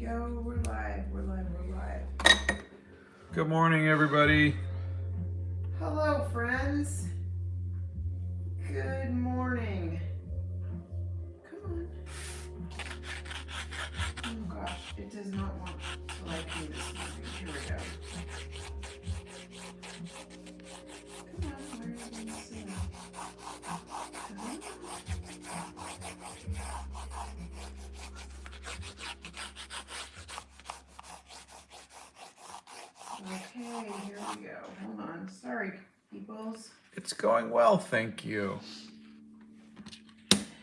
go. We're live. Good morning, everybody. Hello, friends. Good morning. Come on. Oh gosh, it does not want to like me this morning. Here we go. Come on, where is this? Okay, here we go. Hold on. Sorry, peoples. It's going well, thank you.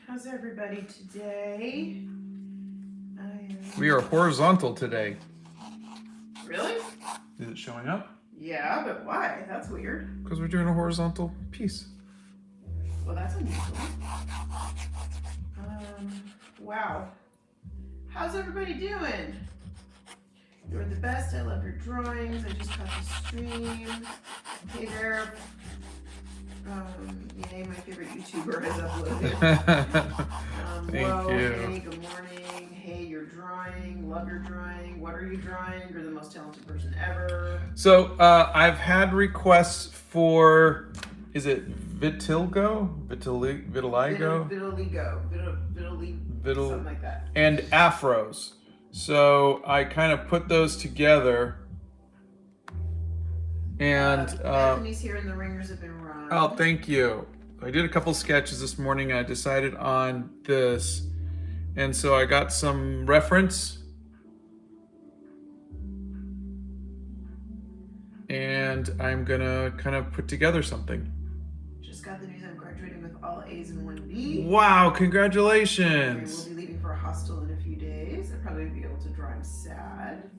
How's everybody today? We are horizontal today. Really? Is it showing up? Yeah, but why? That's weird. Because we're doing a horizontal piece. Well, that's unusual. Wow. How's everybody doing? You're the best. I love your drawings. I just caught the stream. Hey there. Yay, my favorite YouTuber has uploaded. Thank you. Hey, good morning. Hey, you're drawing. Love your drawing. What are you drawing? You're the most talented person ever. So I've had requests for, is it vitiligo? Vitiligo? Something like that. And afros. So I kind of put those together. And Bethany's here and the ringers have been run. oh, thank you. I did a couple sketches this morning. I decided on this. And so I got some reference. And I'm gonna kind of put together something. Just got the news I'm graduating with all A's and 1B. Wow, We congratulations. will be leaving for a hostel in a few days. I'll probably be able to drive sad.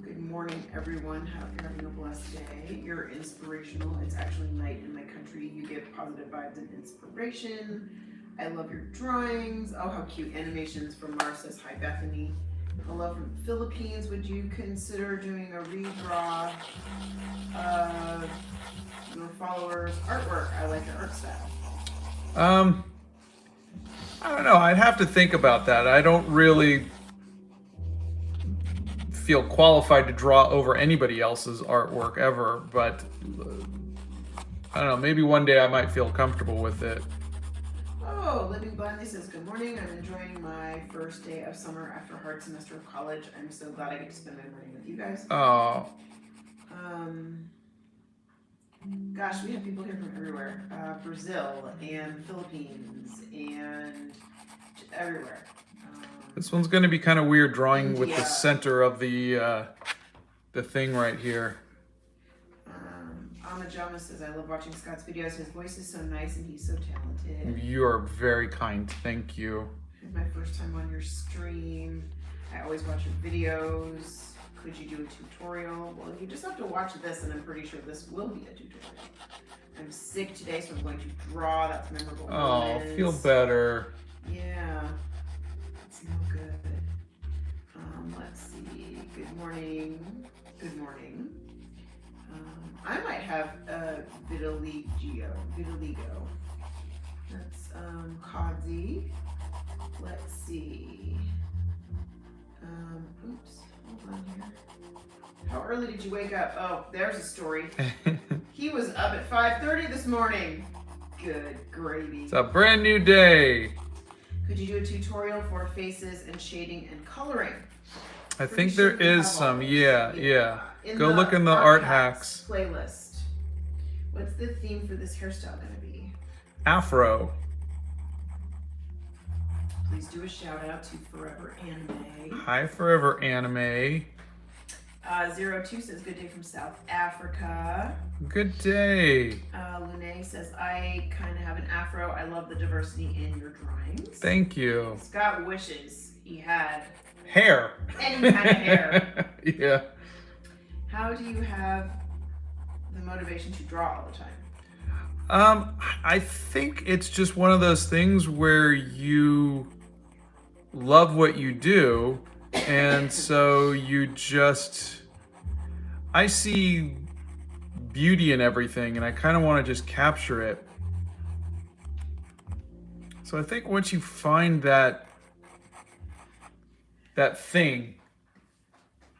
Good morning, everyone. Hope you're having a blessed day. You're inspirational. It's actually night in my country. You give positive vibes and inspiration. I love your drawings. Oh, how cute. Animations from Mars says, hi, Bethany. Hello from the Philippines. Would you consider doing a redraw of your followers' artwork? I like your art style. I don't know. I'd have to think about that. I don't really feel qualified to draw over anybody else's artwork ever, but I don't know. Maybe one day I might feel comfortable with it. Oh, Living Blindly says, good morning. I'm enjoying my first day of summer after a hard semester of college. I'm so glad I get to spend my morning with you guys. Oh. Gosh, we have people here from everywhere. Brazil and Philippines and everywhere. This one's going to be kind of weird drawing with the India. center of the thing right here. Amajama says, I love watching Scott's videos. His voice is so nice and he's so talented. You are very kind. Thank you. It's my first time on your stream. I always watch your videos. Could you do a tutorial? Well, you just have to watch this, and I'm pretty sure this will be a tutorial. I'm sick today, so I'm going to draw. That's memorable. Oh, moments. feel better. Yeah, it's no good. Let's see. Good morning. Good morning. I might have a vitiligo. That's Kazi. Let's see. Oops. Hold on here. How early did you wake up? Oh, there's a story. He was up at 5:30 this morning. Good gravy. It's a brand new day. Could you do a tutorial for faces and shading and coloring? I Pretty think sure there we is have some. all this. Yeah. In Go look in the art hacks. playlist. What's the theme for this hairstyle going to be? Afro. Please do a shout out to Forever Anime. Hi, Forever Anime. 02 says, good day from South Africa. Good day. Lune says, I kind of have an afro. I love the diversity in your drawings. Thank you. Scott wishes he had Hair. any kind of hair. Yeah. How do you have the motivation to draw all the time? I think it's just one of those things where you love what you do, and so you just, I see beauty in everything, and I kind of want to just capture it. So I think once you find that thing,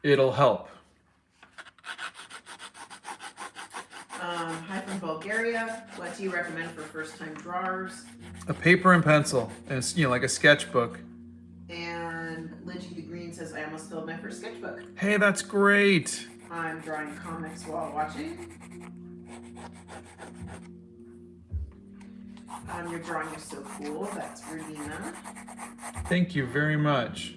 it'll help. Hi from Bulgaria. What do you recommend for first-time drawers? A paper and pencil, and like a sketchbook. And Lidgy the Green says, I almost filled my first sketchbook. Hey, that's great. I'm drawing comics while watching. Your drawing is so cool. That's Regina. Thank you very much.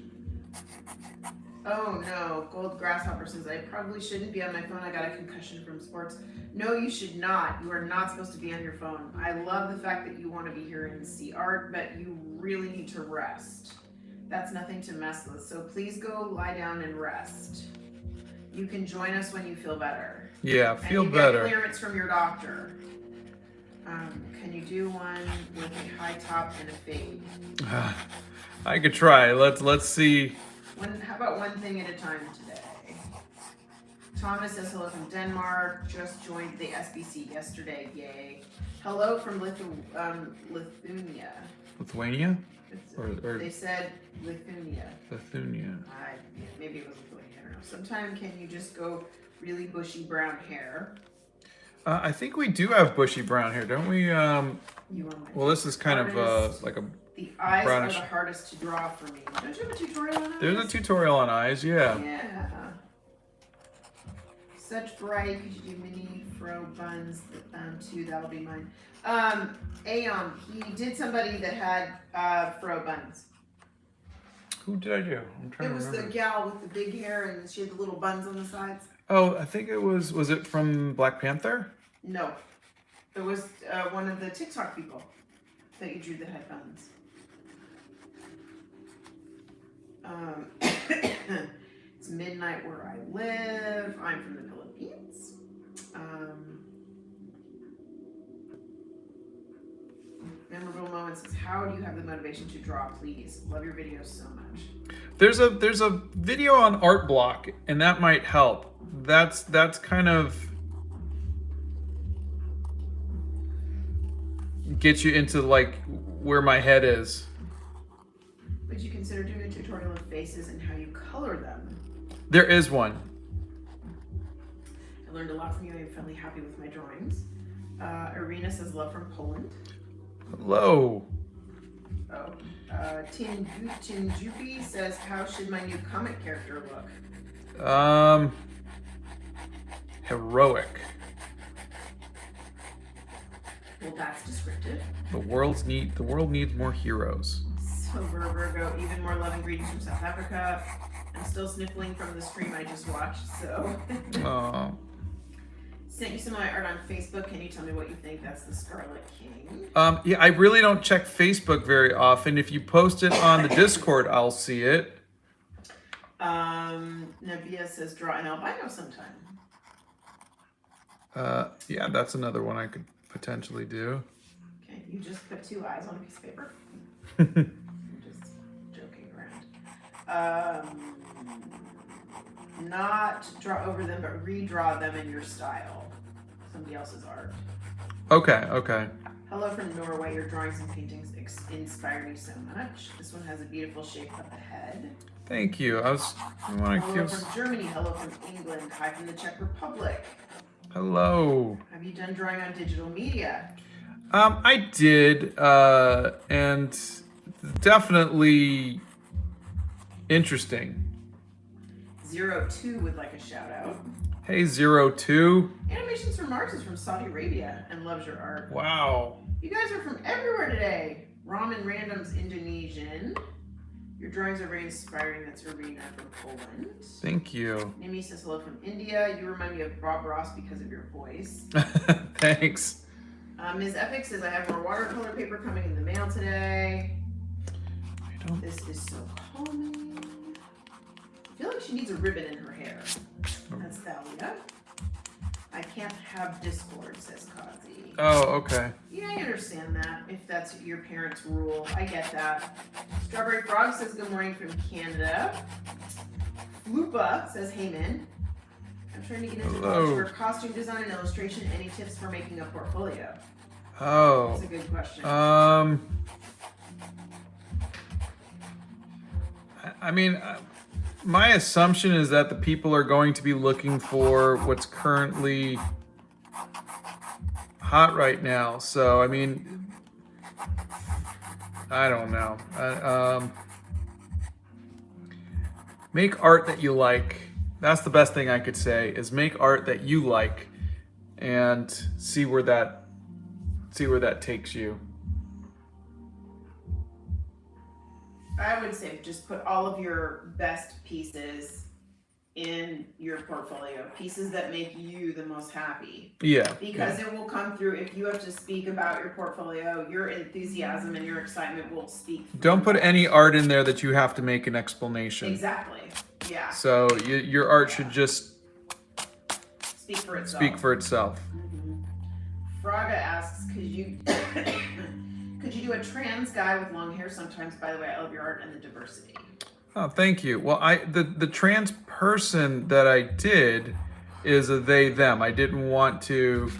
Oh no, Gold Grasshopper says, I probably shouldn't be on my phone. I got a concussion from sports. No, you should not. You are not supposed to be on your phone. I love the fact that you want to be here and see art, but you really need to rest. That's nothing to mess with. So please go lie down and rest. You can join us when you feel better. Yeah, feel and you better. Get clearance from your doctor. Can you do one with a high top and a fade? I could try. Let's see. How about one thing at a time today? Thomas says hello from Denmark. Just joined the SBC yesterday. Yay! Hello from Lithuania. Lithuania? Or they said Lithuania. Lithuania. Maybe it was Lithuania. I don't know. Sometime can you just go really bushy brown hair? I think we do have bushy brown hair, don't we? You are my well, this is kind of like a the eyes brownish. are the hardest to draw for me. Don't you have a tutorial on eyes? There's a tutorial on eyes, yeah. Yeah. Such variety. Could you do mini fro buns too? That'll be mine. Aeon, he did somebody that had fro buns. Who did I do? I'm trying It to was remember. the gal with the big hair and she had the little buns on the sides. Oh, I think it was it from Black Panther? No. It was one of the TikTok people that you drew that had buns. It's midnight where I live. I'm from the Philippines. Memorable moments says, how do you have the motivation to draw, please? Love your videos so much. There's a video on Art Block, and that might help. That's kind of get you into like where my head is. Would you consider doing a tutorial of faces and how you color them? There is one. I learned a lot from you. I'm finally happy with my drawings. Irina says love from Poland. Hello. Oh, Tinjupi says, how should my new comic character look? Heroic. Well, that's descriptive. The world needs more heroes. Silver Virgo, even more love and greetings from South Africa. I'm still sniffling from the stream I just watched, so. Oh. Sent you some of my art on Facebook. Can you tell me what you think? That's the Scarlet King. Yeah, I really don't check Facebook very often. If you post it on the Discord, I'll see it. Nabia says draw an albino sometime. Yeah, that's another one I could potentially do. Okay, you just put two eyes on a piece of paper. I'm just joking around. Not draw over them, but redraw them in your style. Somebody else's art. Okay. Hello from Norway. Your drawings and paintings inspire me so much. This one has a beautiful shape of the head. Thank you. Hello from Germany. Hello from England. Hi from the Czech Republic. Hello. Have you done drawing on digital media? I did, and definitely interesting. 02 would like a shout out. Hey, 02. Animations from Mars is from Saudi Arabia and loves your art. Wow. You guys are from everywhere today. Ramen Random's Indonesian. Your drawings are very inspiring. That's Arena from Poland. Thank you. Nimi says hello from India. You remind me of Bob Ross because of your voice. Thanks. Ms. Epic says I have more watercolor paper coming in the mail today. This is so calming. I feel like she needs a ribbon in her hair. That's Thalia. I can't have Discord, says Kazi. Oh, okay. Yeah, I understand that. If that's your parents' rule, I get that. Strawberry Frog says good morning from Canada. Lupa says hey man. I'm trying to get into college for costume design and illustration. Any tips for making a portfolio? Oh. That's a good question. I mean, My assumption is that the people are going to be looking for what's currently hot right now. So, I mean, I don't know. Make art that you like. That's the best thing I could say, is make art that you like and see where that takes you. I would say just put all of your best pieces in your portfolio, pieces that make you the most happy. Yeah. Because it will come through if you have to speak about your portfolio, your enthusiasm and your excitement will speak. Don't put any art in there that you have to make an explanation. Exactly. Yeah. So your art should just Speak for itself. speak for itself. Fraga asks, could you do a trans guy with long hair sometimes? By the way, I love your art and the diversity. Oh, thank you. Well, the trans person that I did is a they them. I didn't want to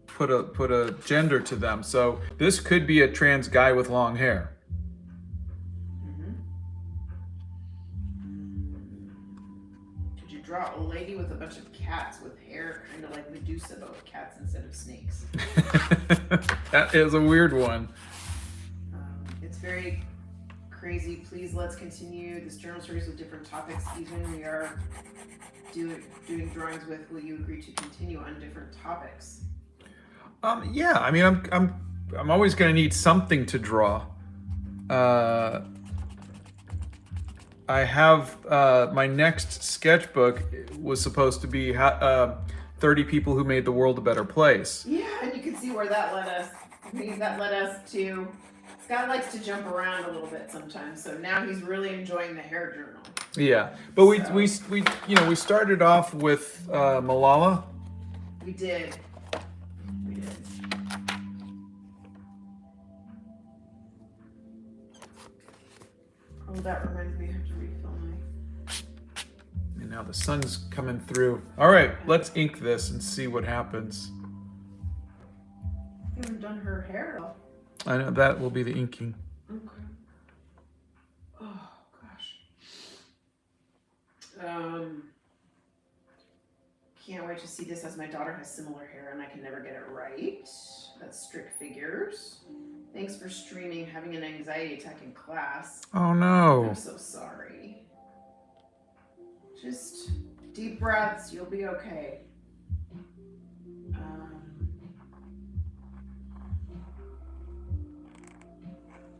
put a gender to them. So this could be a trans guy with long hair. Could you draw a lady with a bunch of cats with hair, kind of like Medusa, but with cats instead of snakes? That is a weird one. It's very crazy. Please let's continue this journal series with different topics. Even we are doing drawings with, will you agree to continue on different topics? Yeah. I mean, I'm always going to need something to draw. I have my next sketchbook was supposed to be 30 people who made the world a better place. Yeah, and you can see where that led us. I mean, that led us to, Scott likes to jump around a little bit sometimes, so now he's really enjoying the hair journal. Yeah, but we started off with Malala. We did. Oh, that reminds me, I have to refill my... And now the sun's coming through. All right, let's ink this and see what happens. I haven't done her hair at all. I know that will be the inking. Okay. Oh, gosh. Can't wait to see this, as my daughter has similar hair and I can never get it right. That's strict figures. Thanks for streaming, having an anxiety attack in class. Oh no. I'm so sorry. Just deep breaths, you'll be okay.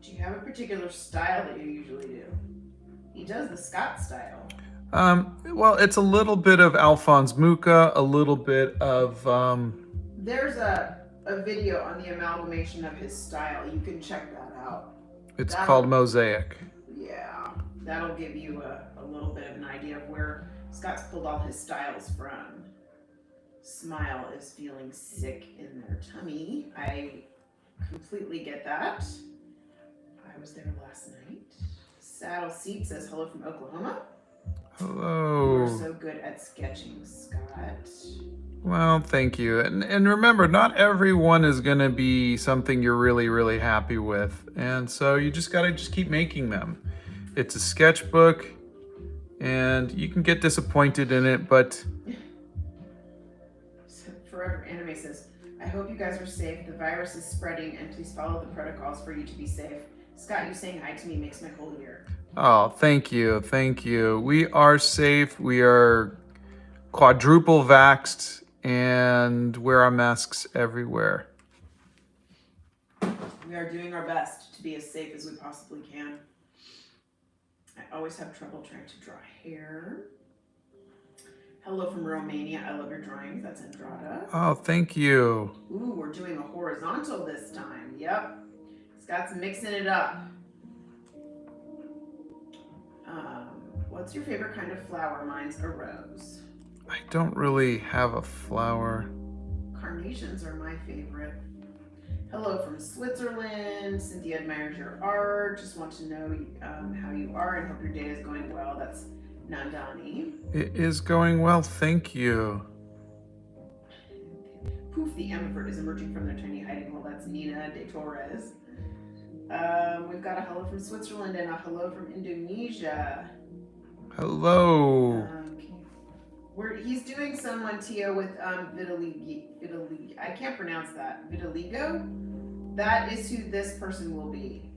Do you have a particular style that you usually do? He does the Scott style. Well, it's a little bit of Alphonse Mucha, a little bit of There's a video on the amalgamation of his style. You can check that out. It's called Mosaic. Yeah, that'll give you a little bit of an idea of where Scott's pulled all his styles from. Smile is feeling sick in their tummy. I completely get that. I was there last night. Saddle Seat says hello from Oklahoma. Hello. You're so good at sketching, Scott. Well, thank you. And remember, not everyone is going to be something you're really, really happy with. And so you just got to keep making them. It's a sketchbook, and you can get disappointed in it, but... Forever Anime says, I hope you guys are safe. The virus is spreading, and please follow the protocols for you to be safe. Scott, you saying hi to me makes my whole year. Oh, thank you. Thank you. We are safe. We are quadruple vaxxed and wear our masks everywhere. We are doing our best to be as safe as we possibly can. I always have trouble trying to draw hair. Hello from Romania. I love your drawings. That's Andrada. Oh, thank you. Ooh, we're doing a horizontal this time. Yep. Scott's mixing it up. What's your favorite kind of flower? Mine's a rose. I don't really have a flower. Carnations are my favorite. Hello from Switzerland. Cynthia admires your art. Just want to know how you are and hope your day is going well. That's Nandani. It is going well, thank you. Poof, the ambivert is emerging from their tiny hiding hole. That's Nina de Torres. We've got a hello from Switzerland and a hello from Indonesia. Hello. He's doing some Montio with Vitiligo. I can't pronounce that. Vitiligo? That is who this person will be.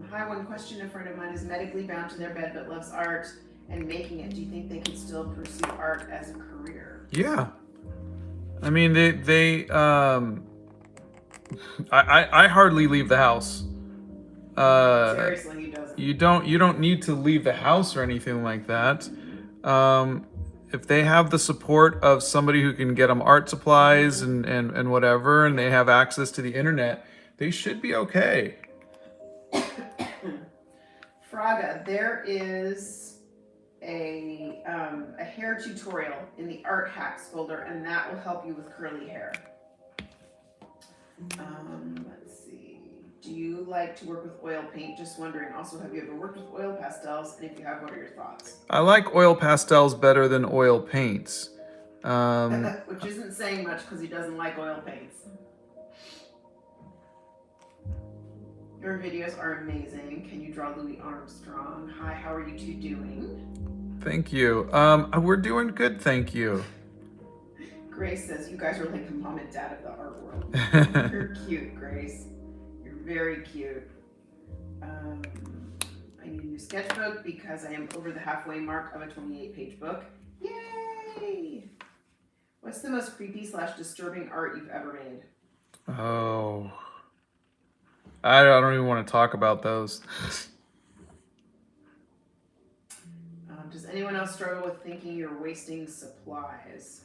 Hi, one question. A friend of mine is medically bound to their bed but loves art and making it. Do you think they could still pursue art as a career? Yeah. I mean, I hardly leave the house. Seriously, he doesn't. You don't need to leave the house or anything like that. If they have the support of somebody who can get them art supplies and whatever, and they have access to the internet, they should be okay. Fraga, there is a hair tutorial in the art hacks folder, and that will help you with curly hair. Let's see. Do you like to work with oil paint? Just wondering. Also, have you ever worked with oil pastels? And if you have, what are your thoughts? I like oil pastels better than oil paints. Which isn't saying much because he doesn't like oil paints. Your videos are amazing. Can you draw Louis Armstrong? Hi, how are you two doing? Thank you. We're doing good, thank you. Grace says, you guys are like the mom and dad of the art world. You're cute, Grace. You're very cute. I need a new sketchbook because I am over the halfway mark of a 28-page book. Yay! What's the most creepy / disturbing art you've ever made? Oh. I don't even want to talk about those. Does anyone else struggle with thinking you're wasting supplies?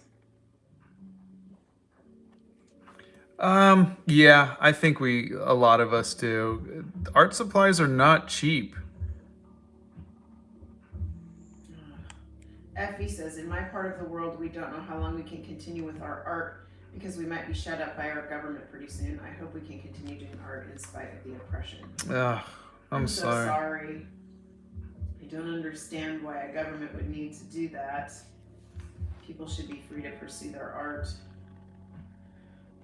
Yeah, I think a lot of us do. Art supplies are not cheap. Effie says, in my part of the world, we don't know how long we can continue with our art because we might be shut up by our government pretty soon. I hope we can continue doing art in spite of the oppression. Ugh, I'm so sorry. sorry. I don't understand why a government would need to do that. People should be free to pursue their art.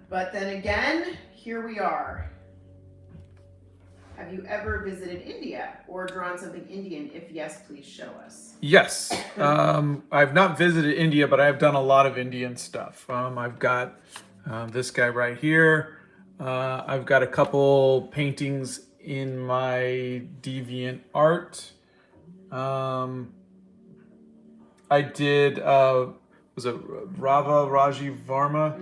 But then again, here we are. Have you ever visited India or drawn something Indian? If yes, please show us. Yes. I've not visited India, but I've done a lot of Indian stuff. I've got this guy right here. I've got a couple paintings in my Deviant Art. I did, was it Rava Rajiv Varma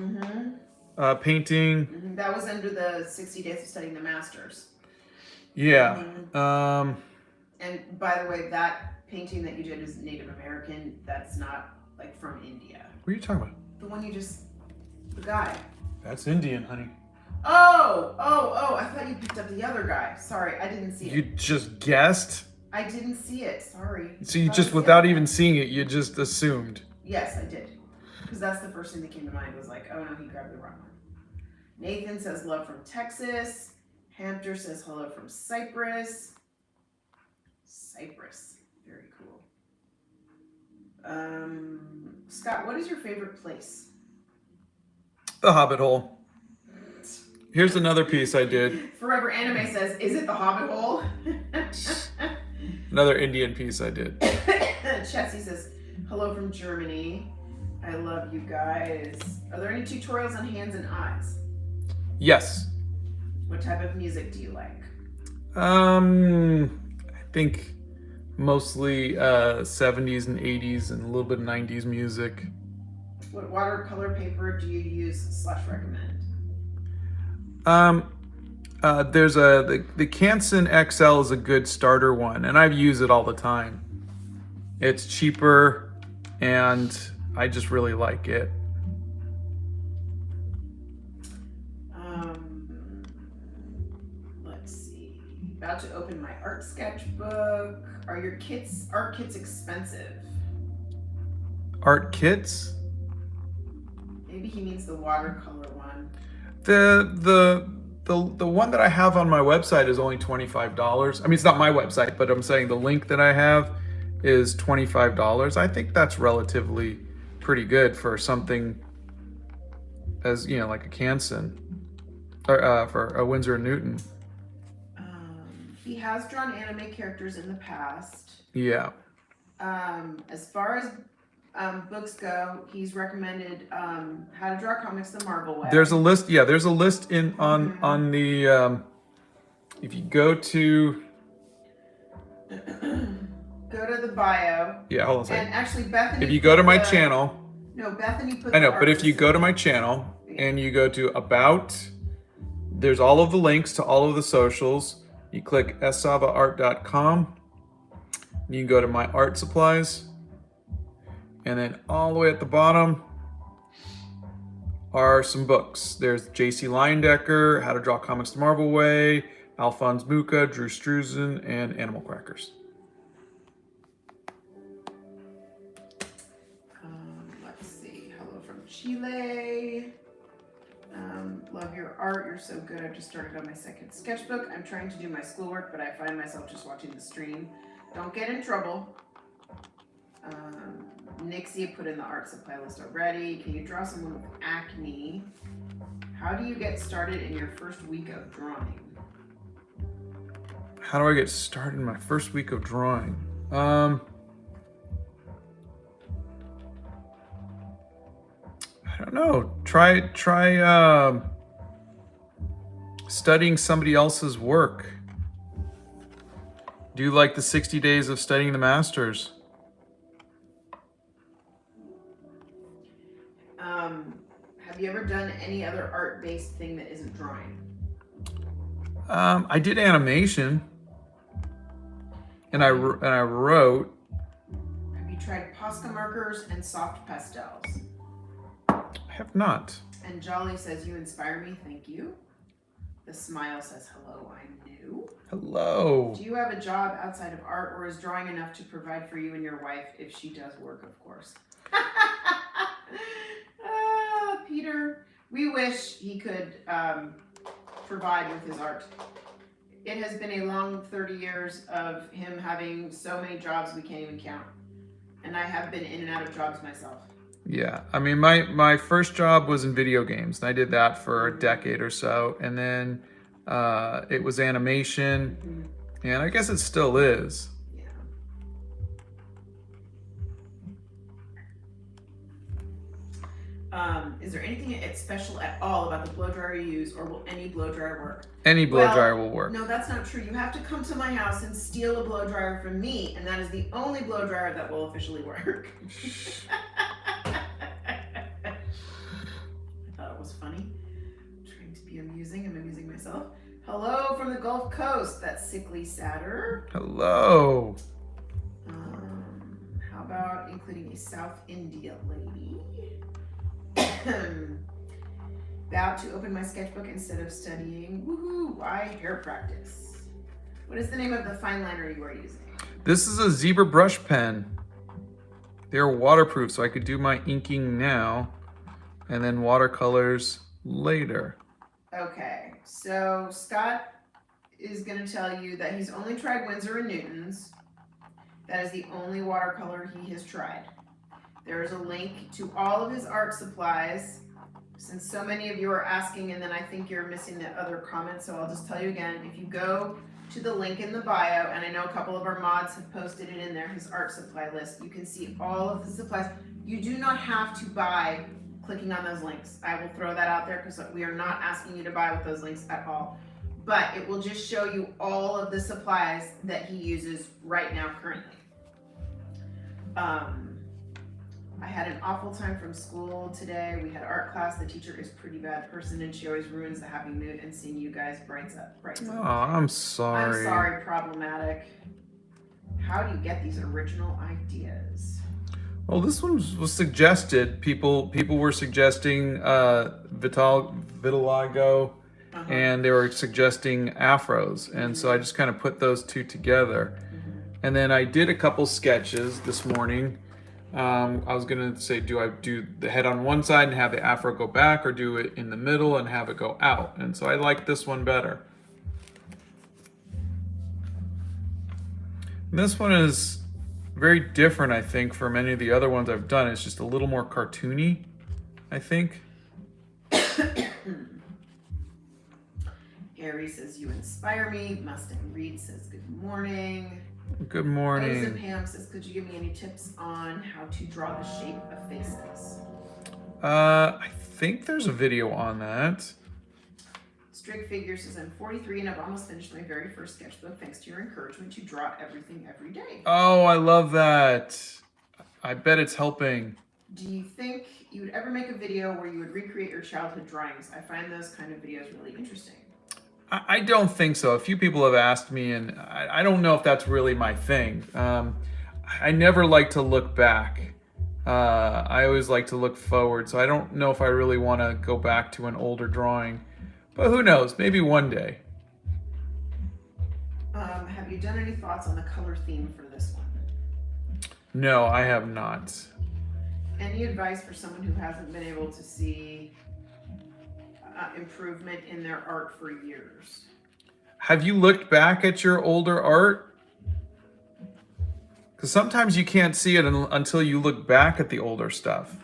painting? That was under the 60 Days of Studying the Masters. Yeah. And by the way, that painting that you did is Native American. That's not like from India. What are you talking about? The one the guy. That's Indian, honey. Oh, I thought you picked up the other guy. Sorry, I didn't see it. You just guessed? I didn't see it, sorry. So you just, without even seeing it, you just assumed. Yes, I did. Because that's the first thing that came to mind was like, oh no, he grabbed the wrong one. Nathan says love from Texas. Hampter says hello from Cyprus. Cyprus, very cool. Scott, what is your favorite place? The Hobbit hole. Here's another piece I did. Forever Anime says, is it the Hobbit hole? Another Indian piece I did. Chetsy says, hello from Germany. I love you guys. Are there any tutorials on hands and eyes? Yes. What type of music do you like? I think mostly 70s and 80s and a little bit of 90s music. What watercolor paper do you use / recommend? There's the Canson XL is a good starter one, and I've used it all the time. It's cheaper, and I just really like it. Let's see. About to open my art sketchbook. Are your art kits expensive? Art kits? Maybe he means the watercolor one. The one that I have on my website is only $25. I mean, it's not my website, but I'm saying the link that I have is $25. I think that's relatively pretty good for something as, like a Canson or for a Winsor & Newton. He has drawn anime characters in the past. Yeah. As far as books go, he's recommended How to Draw Comics the Marvel Way. There's a list. Yeah, there's a list in on the. If you go to. Go to the bio. Yeah, hold on a second. And actually, Bethany. If you go to my channel. No, Bethany put. I know, the but if you artist go to my channel and you go to About, there's all of the links to all of the socials. You click savaart.com. You can go to my art supplies. And then all the way at the bottom are some books. There's J.C. Leyendecker, How to Draw Comics the Marvel Way, Alphonse Mucha, Drew Struzan, and Animal Crackers. Let's see. Hello from Chile. Love your art. You're so good. I've just started on my second sketchbook. I'm trying to do my schoolwork, but I find myself just watching the stream. Don't get in trouble. Nixie put in the art supply list already. Can you draw someone with acne? How do you get started in your first week of drawing? How do I get started in my first week of drawing? I don't know. Try studying somebody else's work. Do like the 60 days of studying the masters. Have you ever done any other art-based thing that isn't drawing? I did animation, and I wrote. Have you tried Posca markers and soft pastels? I have not. And Jolly says, you inspire me, thank you. The smile says, hello, I'm new. Hello. Do you have a job outside of art, or is drawing enough to provide for you and your wife if she does work, of course? Peter, we wish he could provide with his art. It has been a long 30 years of him having so many jobs we can't even count. And I have been in and out of jobs myself. Yeah, I mean, my first job was in video games, and I did that for a decade or so, and then it was animation, and I guess it still is. Yeah. Is there anything special at all about the blow dryer you use, or will any blow dryer work? Any blow dryer will work. No, that's not true. You have to come to my house and steal a blow dryer from me, and that is the only blow dryer that will officially work. I thought it was funny. I'm trying to be amusing. I'm amusing myself. Hello from the Gulf Coast. That's Sickly Satter. Hello. How about including a South India lady? About to open my sketchbook instead of studying. Woohoo! Why hair practice? What is the name of the fine liner you are using? This is a zebra brush pen. They're waterproof, so I could do my inking now and then watercolors later. Okay, so Scott is going to tell you that he's only tried Winsor & Newton's. That is the only watercolor he has tried. There is a link to all of his art supplies, since so many of you are asking, and then I think you're missing the other comment, so I'll just tell you again. If you go to the link in the bio, and I know a couple of our mods have posted it in there, his art supply list, you can see all of the supplies. You do not have to buy clicking on those links. I will throw that out there because we are not asking you to buy with those links at all. But it will just show you all of the supplies that he uses right now currently. I had an awful time from school today. We had art class. The teacher is a pretty bad person, and she always ruins the happy mood, and seeing you guys brightens up. Oh, I'm sorry. I'm sorry, problematic. How do you get these original ideas? Well, this one was suggested. People were suggesting vitiligo, and they were suggesting afros, and so I just kind of put those two together. And then I did a couple sketches this morning. I was gonna say, do I do the head on one side and have the afro go back, or do it in the middle and have it go out? And so I like this one better. And this one is very different, I think, from any of the other ones I've done. It's just a little more cartoony, I think. Harry says, you inspire me. Mustang Reed says, good morning. Good Rose morning. and Pam says, could you give me any tips on how to draw the shape of faces? I think there's a video on that. Strict Figure says, I'm 43 and I've almost finished my very first sketchbook thanks to your encouragement to draw everything every day. Oh, I love that. I bet it's helping. Do you think you would ever make a video where you would recreate your childhood drawings? I find those kind of videos really interesting. I don't think so. A few people have asked me, and I don't know if that's really my thing. I never like to look back. I always like to look forward, so I don't know if I really want to go back to an older drawing. But who knows? Maybe one day. Have you done any thoughts on the color theme for this one? No, I have not. Any advice for someone who hasn't been able to see improvement in their art for years? Have you looked back at your older art? Because sometimes you can't see it until you look back at the older stuff.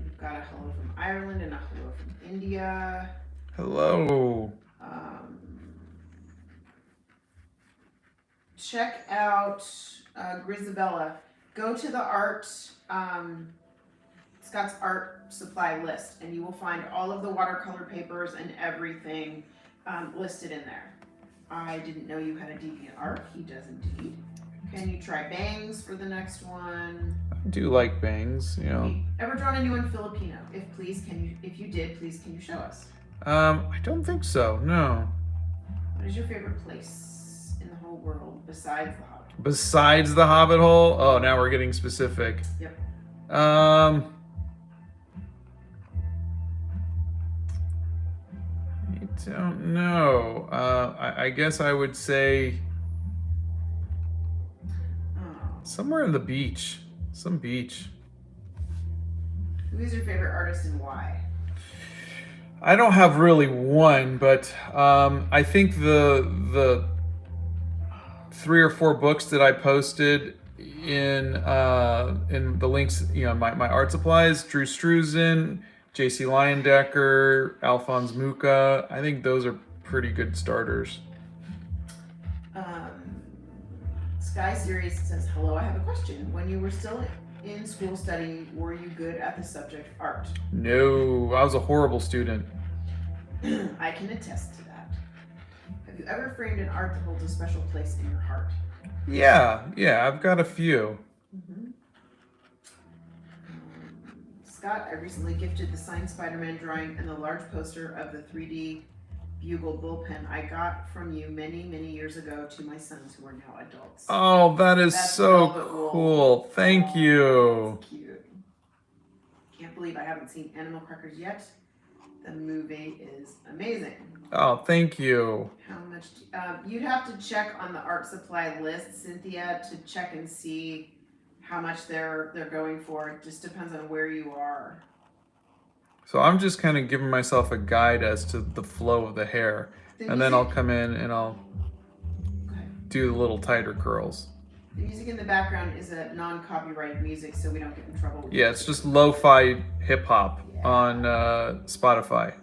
We've got a hello from Ireland and a hello from India. Hello. Check out Grisabella. Go to the Scott's art supply list, and you will find all of the watercolor papers and everything listed in there. I didn't know you had a deviant art. He does indeed. Can you try bangs for the next one? I do like bangs, you know. Ever drawn anyone Filipino? If you did, please can you show us? I don't think so, no. What is your favorite place in the whole world besides the Hobbit? Besides the Hobbit hole? Oh, now we're getting specific. Yep. I don't know. I guess I would say somewhere on the beach. Some beach. Who is your favorite artist and why? I don't have really one, but I think the 3 or 4 books that I posted in the links, you know, my art supplies, Drew Struzan, J.C. Leyendecker, Alphonse Mucha. I think those are pretty good starters. Sky Series says, hello, I have a question. When you were still in school studying, were you good at the subject art? No, I was a horrible student. I can attest to that. Have you ever framed an art that holds a special place in your heart? Yeah, I've got a few. Scott, I recently gifted the signed Spider-Man drawing and the large poster of the 3D Bugle bullpen I got from you many, many years ago to my sons who are now adults. Oh, that's so velvet wool. cool. Thank you. That's cute. Can't believe I haven't seen Animal Crackers yet. The movie is amazing. Oh, thank you. How much? You'd have to check on the art supply list, Cynthia, to check and see how much they're going for. It just depends on where you are. So I'm just kind of giving myself a guide as to the flow of the hair. And then I'll come in and I'll do the little tighter curls. The music in the background is a non-copyrighted music, so we don't get in trouble. Yeah, it's just lo-fi hip-hop on Spotify.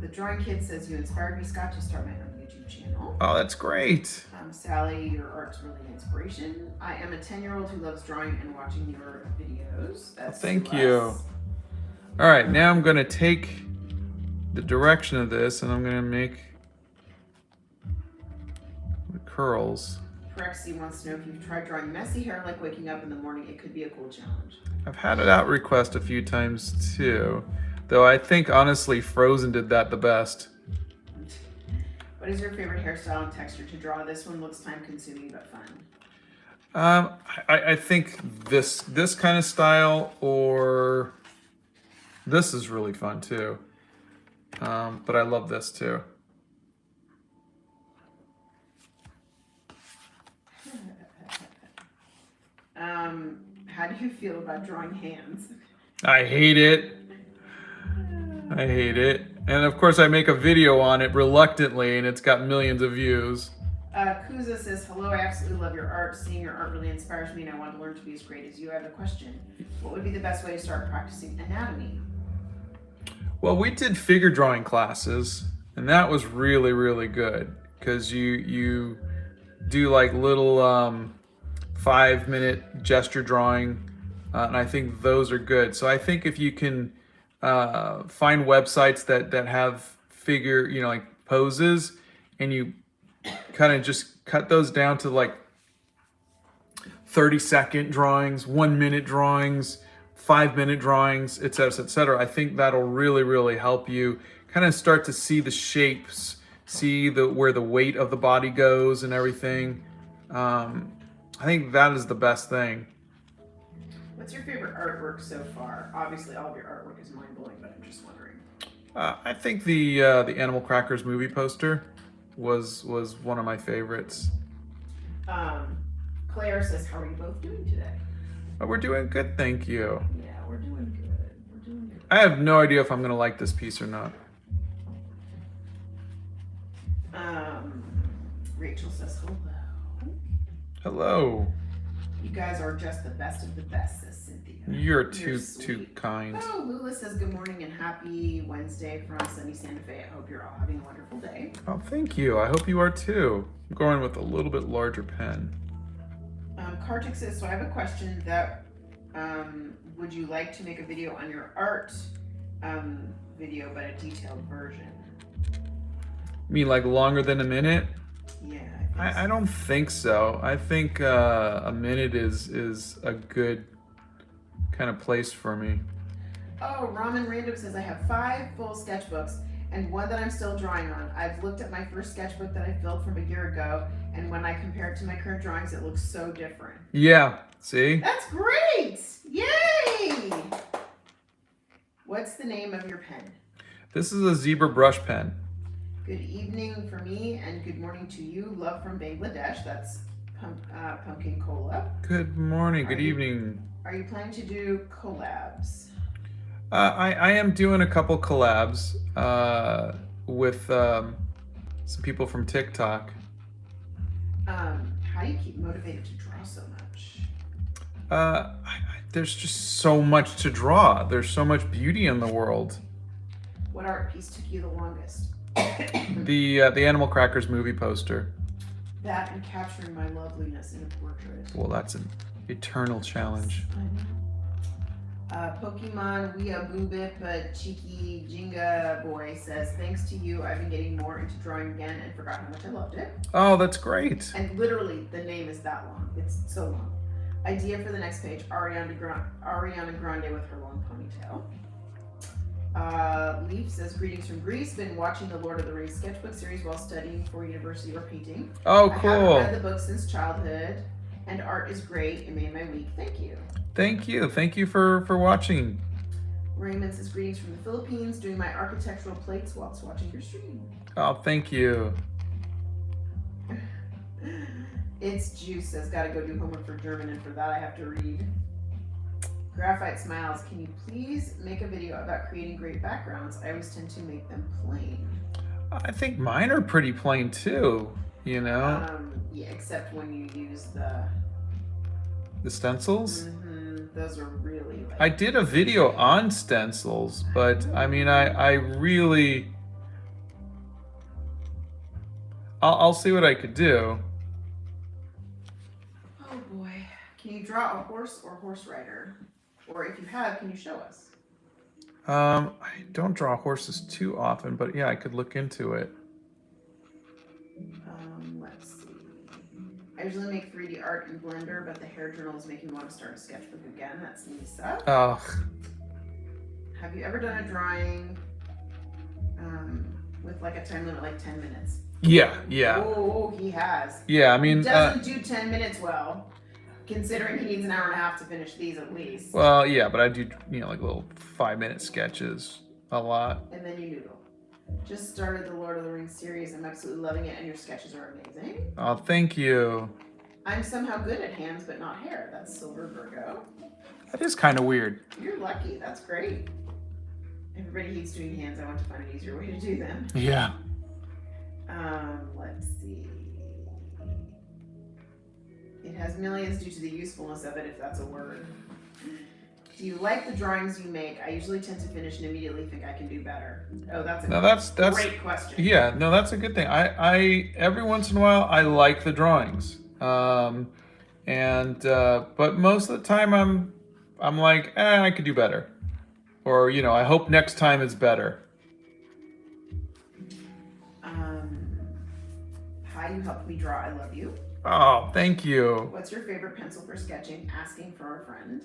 The Drawing Kid says, you inspired me, Scott, to start my own YouTube channel. Oh, that's great. Sally, your art's really an inspiration. I am a 10-year-old who loves drawing and watching your videos. That's Thank Celeste. you. All right, now I'm going to take the direction of this and I'm going to make the curls. Prexy wants to know if you've tried drawing messy hair like waking up in the morning. It could be a cool challenge. I've had it out request a few times too, though I think honestly Frozen did that the best. What is your favorite hairstyle and texture to draw? This one looks time consuming but fun. I think this kind of style, or this is really fun too. But I love this too. How do you feel about drawing hands? I hate it. I hate it. And of course I make a video on it reluctantly and it's got millions of views. Kuza says, hello, I absolutely love your art. Seeing your art really inspires me and I want to learn to be as great as you. I have a question. What would be the best way to start practicing anatomy? Well, we did figure drawing classes, and that was really, really good because you do like little 5-minute gesture drawing, and I think those are good. So I think if you can find websites that have figure, like poses, and you kind of just cut those down to like 30-second drawings, 1-minute drawings, 5-minute drawings, etc., etc. I think that'll really, really help you kind of start to see the shapes, see where the weight of the body goes and everything. I think that is the best thing. What's your favorite artwork so far? Obviously, all of your artwork is mind-blowing, but I'm just wondering. I think the Animal Crackers movie poster was one of my favorites. Claire says, how are you both doing today? We're doing good, thank you. Yeah, we're doing good. We're doing good. I have no idea if I'm gonna like this piece or not. Rachel says, hello. Hello. You guys are just the best of the best, says Cynthia. You're too sweet. kind. Oh, Lula says good morning and happy Wednesday from sunny Santa Fe. I hope you're all having a wonderful day. Oh, thank you. I hope you are too. I'm going with a little bit larger pen. Kartik says, so I have a question that, would you like to make a video on your art video, but a detailed version? You mean like longer than a minute? Yeah, I don't think so. I think a minute is a good kind of place for me. Oh, Ramen Random says, I have 5 full sketchbooks and one that I'm still drawing on. I've looked at my first sketchbook that I filled from a year ago, and when I compare it to my current drawings, it looks so different. Yeah, see? That's great! Yay! What's the name of your pen? This is a zebra brush pen. Good evening for me and good morning to you. Love from Bangladesh. That's Pumpkin Cola. Good morning, good evening. Are you planning to do collabs? I am doing a couple collabs with some people from TikTok. How do you keep motivated to draw so much? There's just so much to draw. There's so much beauty in the world. What art piece took you the longest? The Animal Crackers movie poster. That and capturing my loveliness in a portrait. Well, that's an eternal challenge. I know. Pokemon Weeaboo but Cheeky Jinga Boy says, thanks to you, I've been getting more into drawing again and forgot how much I loved it. Oh, that's great. And literally, the name is that long. It's so long. Idea for the next page, Ariana Grande with her long ponytail. Leaf says, greetings from Greece. Been watching the Lord of the Rings sketchbook series while studying for university or painting. Oh, I cool. haven't read the book since childhood, and art is great. It made my week. Thank you. Thank you. Thank you for watching. Raymond says, greetings from the Philippines, doing my architectural plates whilst watching your stream. Oh, thank you. It's Juice says, gotta go do homework for German, and for that I have to read. Graphite Smiles, can you please make a video about creating great backgrounds? I always tend to make them plain. I think mine are pretty plain too, you know? Yeah, except when you use the stencils? Those are really like... I did a video on stencils, but I mean, I really... I'll see what I could do. Oh boy. Can you draw a horse or horse rider? Or if you have, can you show us? I don't draw horses too often, but yeah, I could look into it. Let's see. I usually make 3D art in Blender, but the hair journal is making me want to start a sketchbook again. That's Nisa. Oh. Have you ever done a drawing with like a time limit, like 10 minutes? Yeah. Oh, he has. Yeah, I mean... He doesn't do 10 minutes well, considering he needs an hour and a half to finish these at least. Well, yeah, but I do, like little 5-minute sketches a lot. And then you noodle. Just started the Lord of the Rings series. I'm absolutely loving it, and your sketches are amazing. Oh, thank you. I'm somehow good at hands, but not hair. That's Silver Virgo. That is kind of weird. You're lucky. That's great. Everybody hates doing hands. I want to find an easier way to do them. Yeah. Let's see. It has millions due to the usefulness of it, if that's a word. Do you like the drawings you make? I usually tend to finish and immediately think I can do better. Oh, that's a that's great question. Yeah, no, that's a good thing. I every once in a while I like the drawings, but most of the time I'm like, I could do better, or I hope next time is better. Hi, you helped me draw. I love you. Oh, thank you. What's your favorite pencil for sketching? Asking for a friend.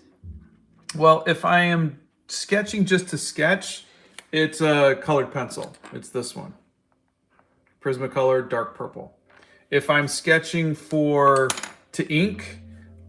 Well, if I am sketching just to sketch, it's a colored pencil. It's this one. Prismacolor dark purple. If I'm sketching to ink,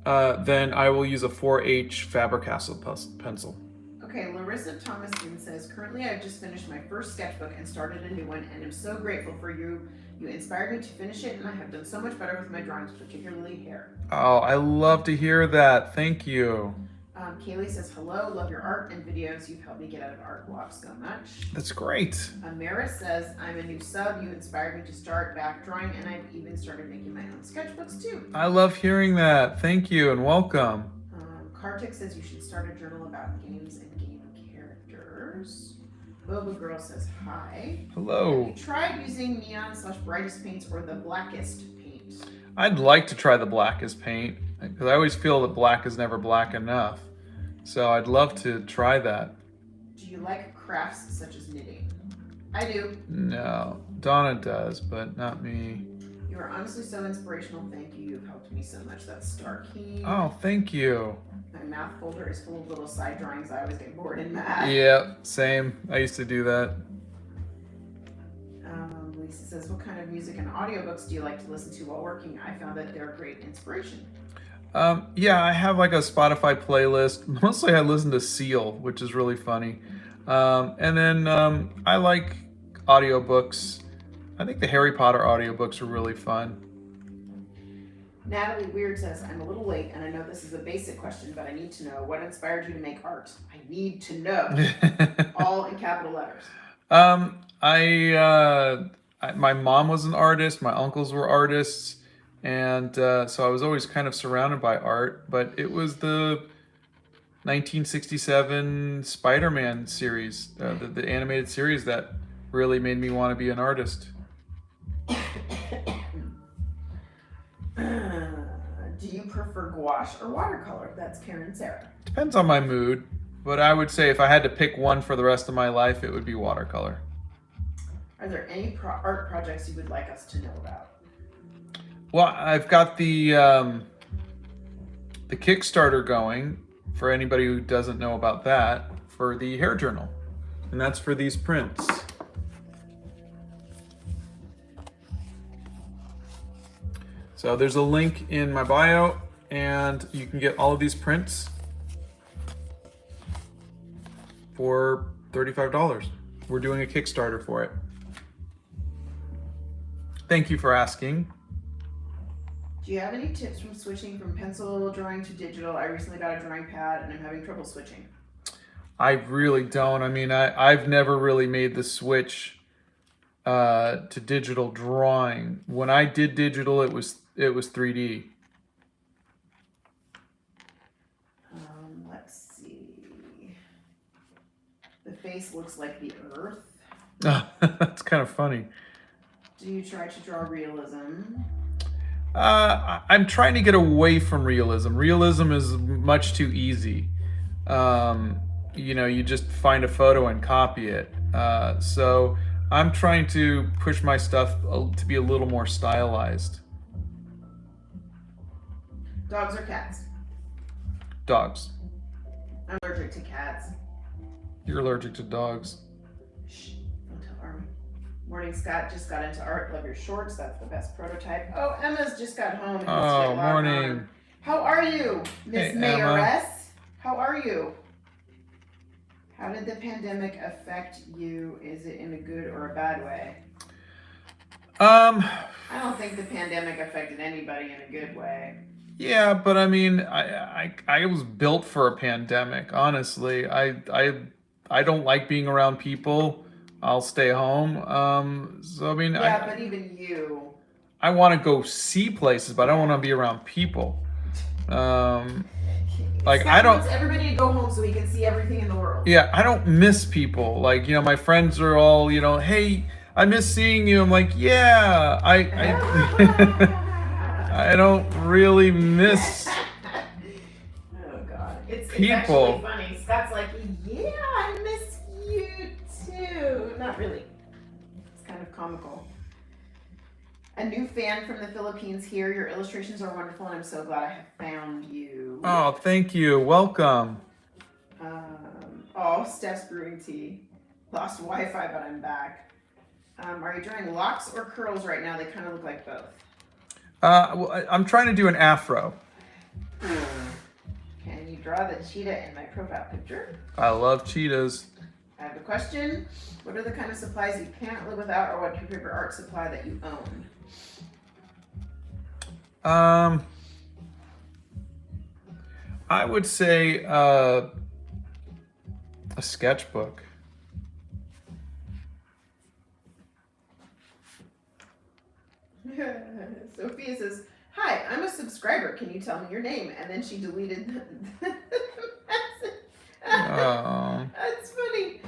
then I will use a 4H Faber-Castell pencil. Okay, Larissa Thomason says, currently I've just finished my first sketchbook and started a new one, and I'm so grateful for you. You inspired me to finish it, and I have done so much better with my drawings, particularly hair. Oh, I love to hear that. Thank you. Kaylee says, hello, love your art and videos. You've helped me get out of art blocks so much. That's great. Amaris says, I'm a new sub. You inspired me to start back drawing, and I've even started making my own sketchbooks too. I love hearing that. Thank you and welcome. Kartik says you should start a journal about games and game characters. Boba Girl says, hi. Hello. Have you tried using neon/brightest paints or the blackest paint? I'd like to try the blackest paint because I always feel that black is never black enough. So I'd love to try that. Do you like crafts such as knitting? I do. No, Donna does, but not me. You are honestly so inspirational. Thank you. You've helped me so much. That's Star King. Oh, thank you. My math folder is full of little side drawings. I always get bored in math. Yeah, same. I used to do that. Lisa says, what kind of music and audiobooks do you like to listen to while working? I found that they're a great inspiration. Yeah, I have like a Spotify playlist. Mostly I listen to Seal, which is really funny. And then I like audiobooks. I think the Harry Potter audiobooks are really fun. Natalie Weird says, I'm a little late, and I know this is a basic question, but I need to know what inspired you to make art. I need to know. All in capital letters. My mom was an artist. My uncles were artists. And so I was always kind of surrounded by art, but it was the 1967 Spider-Man series, the animated series, that really made me want to be an artist. Do you prefer gouache or watercolor? That's Karen Sarah. Depends on my mood, but I would say if I had to pick one for the rest of my life, it would be watercolor. Are there any art projects you would like us to know about? Well, I've got the Kickstarter going for anybody who doesn't know about that, for the hair journal, and that's for these prints. So there's a link in my bio, and you can get all of these prints for $35. We're doing a Kickstarter for it. Thank you for asking. Do you have any tips from switching from pencil drawing to digital? I recently got a drawing pad and I'm having trouble switching. I really don't. I mean, I've never really made the switch to digital drawing. When I did digital, it was 3D. Let's see. The face looks like the earth. That's kind of funny. Do you try to draw realism? I'm trying to get away from realism. Realism is much too easy. You just find a photo and copy it. So I'm trying to push my stuff to be a little more stylized. Dogs or cats? Dogs. I'm allergic to cats. You're allergic to dogs. Shh, don't tell Army. Morning, Scott. Just got into art. Love your shorts. That's the best prototype. Oh, Emma's just got home. And Oh, morning. How are you, Miss Hey, Mayoress? How are you? How did the pandemic affect you? Is it in a good or a bad way? I don't think the pandemic affected anybody in a good way. Yeah, but I mean, I was built for a pandemic. Honestly, I don't like being around people. I'll stay home. So I mean, yeah, but even you. I want to go see places, but I don't want to be around people. Like, Scott wants everybody to go home so he can see everything in the world. Yeah, I don't miss people. Like, my friends are all, hey, I miss seeing you. I'm like, yeah, I I don't really miss Oh God, it's people. actually funny. Scott's like, yeah, I miss you too. Not really. It's kind of comical. A new fan from the Philippines here. Your illustrations are wonderful, and I'm so glad I have found you. Oh, thank you. Welcome. Steph's brewing tea. Lost Wi-Fi, but I'm back. Are you drawing locks or curls right now? They kind of look like both. Well, I'm trying to do an afro. Can you draw the cheetah in my profile picture? I love cheetahs. I have a question. What are the kind of supplies you can't live without, or what's your favorite art supply that you own? I would say a sketchbook. Sophia says, "Hi, I'm a subscriber. Can you tell me your name?" And then she deleted the message. Oh. That's funny.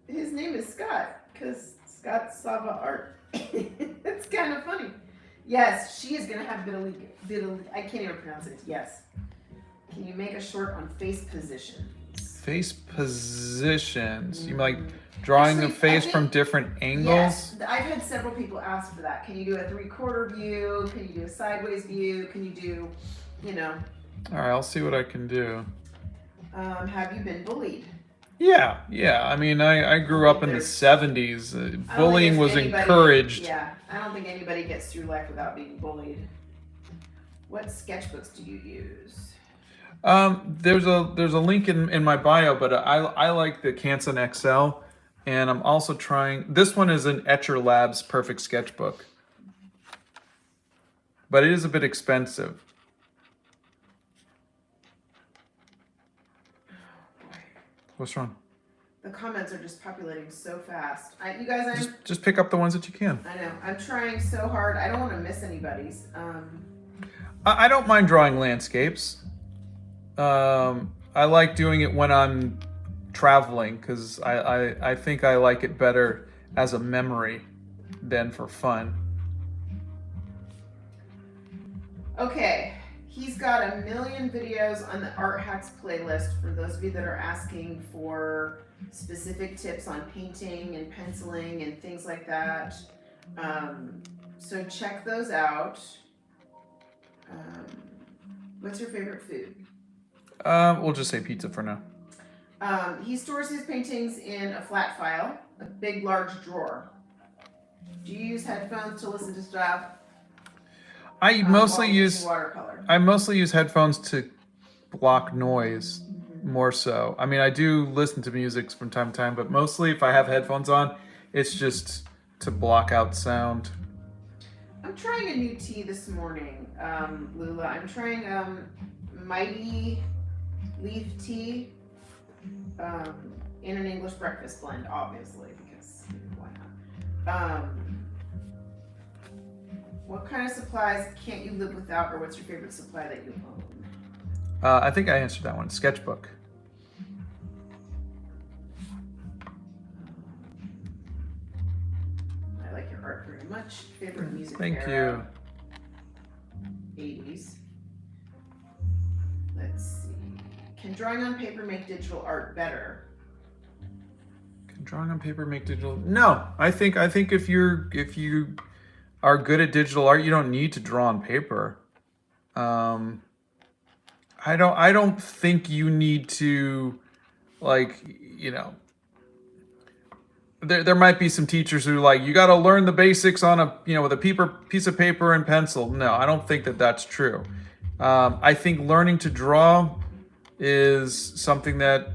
His name is Scott, because Scott Sava Art. It's kind of funny. Yes, she is gonna have I can't even pronounce it. Yes. Can you make a short on face positions? Face positions. You mean like drawing the face from different angles? Yes, I've had several people ask for that. Can you do a 3/4 view? Can you do a sideways view? Can you do, All right, I'll see what I can do. Have you been bullied? Yeah. I mean, I grew up in the 70s. Bullying was encouraged. Yeah, I don't think anybody gets through life without being bullied. What sketchbooks do you use? There's a link in my bio, but I like the Canson XL, and I'm also trying. This one is an Etcher Labs Perfect Sketchbook, but it is a bit expensive. What's wrong? The comments are just populating so fast. You guys, just pick up the ones that you can. I know. I'm trying so hard. I don't want to miss anybody's. I don't mind drawing landscapes. I like doing it when I'm traveling because I think I like it better as a memory than for fun. Okay, he's got 1 million videos on the Art Hacks playlist for those of you that are asking for specific tips on painting and penciling and things like that. So check those out. What's your favorite food? We'll just say pizza for now. He stores his paintings in a flat file, a big, large drawer. Do you use headphones to listen to stuff? I mostly use watercolor. I mostly use headphones to block noise, more so. I mean, I do listen to music from time to time, but mostly if I have headphones on, it's just to block out sound. I'm trying a new tea this morning, Lula. I'm trying Mighty Leaf Tea in an English breakfast blend, obviously, because why not? What kind of supplies can't you live without, or what's your favorite supply that you own? I think I answered that one. Sketchbook. I like your art very much. Favorite music Thank era? you. 80s. Let's see. Can drawing on paper make digital art better? Can drawing on paper make digital? No, I think if you are good at digital art, you don't need to draw on paper. I don't think you need to, there might be some teachers who you got to learn the basics on with a piece of paper and pencil. No, I don't think that that's true. I think learning to draw is something that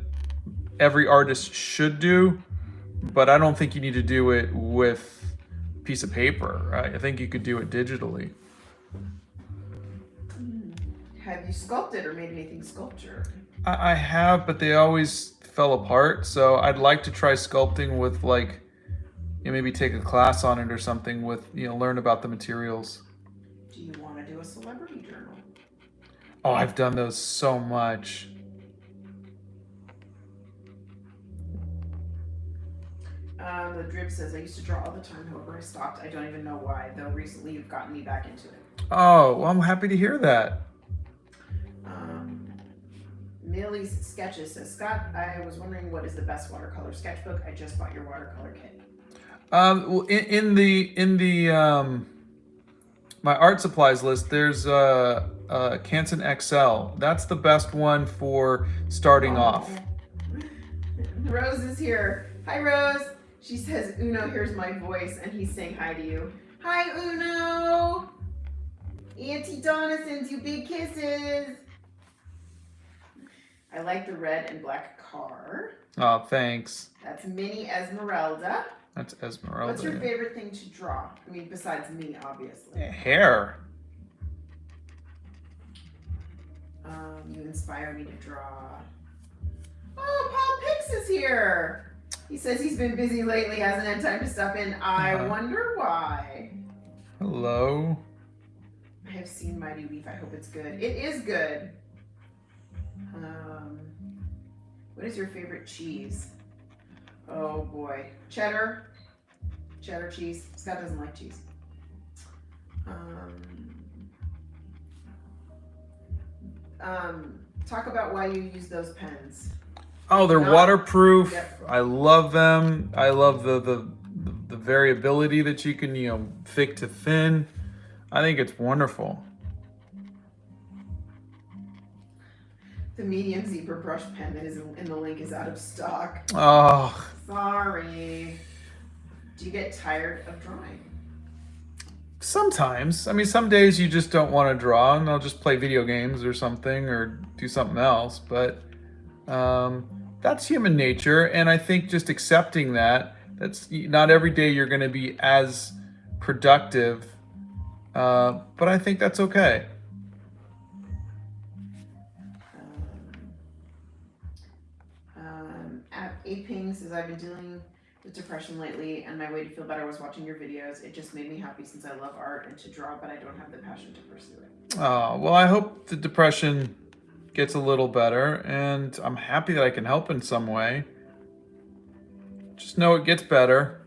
every artist should do, but I don't think you need to do it with a piece of paper. I think you could do it digitally. Have you sculpted or made anything sculpture? I have, but they always fell apart. So I'd like to try sculpting with maybe take a class on it or something with, learn about the materials. Do you want to do a celebrity journal? Oh, I've done those so much. The Drib says, I used to draw all the time, however I stopped. I don't even know why, though recently you've gotten me back into it. Oh, well, I'm happy to hear that. Millie's Sketches says, Scott, I was wondering what is the best watercolor sketchbook? I just bought your watercolor kit. Well, in the my art supplies list, there's Canson XL. That's the best one for starting off. Rose is here. Hi, Rose. She says, Uno hears my voice and he's saying hi to you. Hi, Uno. Auntie Donna sends you big kisses. I like the red and black car. Oh, thanks. That's Minnie Esmeralda. That's Esmeralda. What's your favorite thing to draw? I mean, besides me, obviously. Hair. You inspire me to draw. Oh, Paul Pix is here. He says he's been busy lately, hasn't had time to stop in. I wonder why. Hello. I have seen Mighty Leaf. I hope it's good. It is good. What is your favorite cheese? Oh boy. Cheddar. Cheddar cheese. Scott doesn't like cheese. Talk about why you use those pens. Oh, they're waterproof. Yep. I love them. I love the variability that you can, thick to thin. I think it's wonderful. The medium zebra brush pen that is in the link is out of stock. Oh. Sorry. Do you get tired of drawing? Sometimes. I mean, some days you just don't want to draw and I'll just play video games or something or do something else. But that's human nature. And I think just accepting that's not every day you're going to be as productive. But I think that's okay. Aping says, I've been dealing with depression lately, and my way to feel better was watching your videos. It just made me happy since I love art and to draw, but I don't have the passion to pursue it. Oh, well, I hope the depression gets a little better, and I'm happy that I can help in some way. Just know it gets better.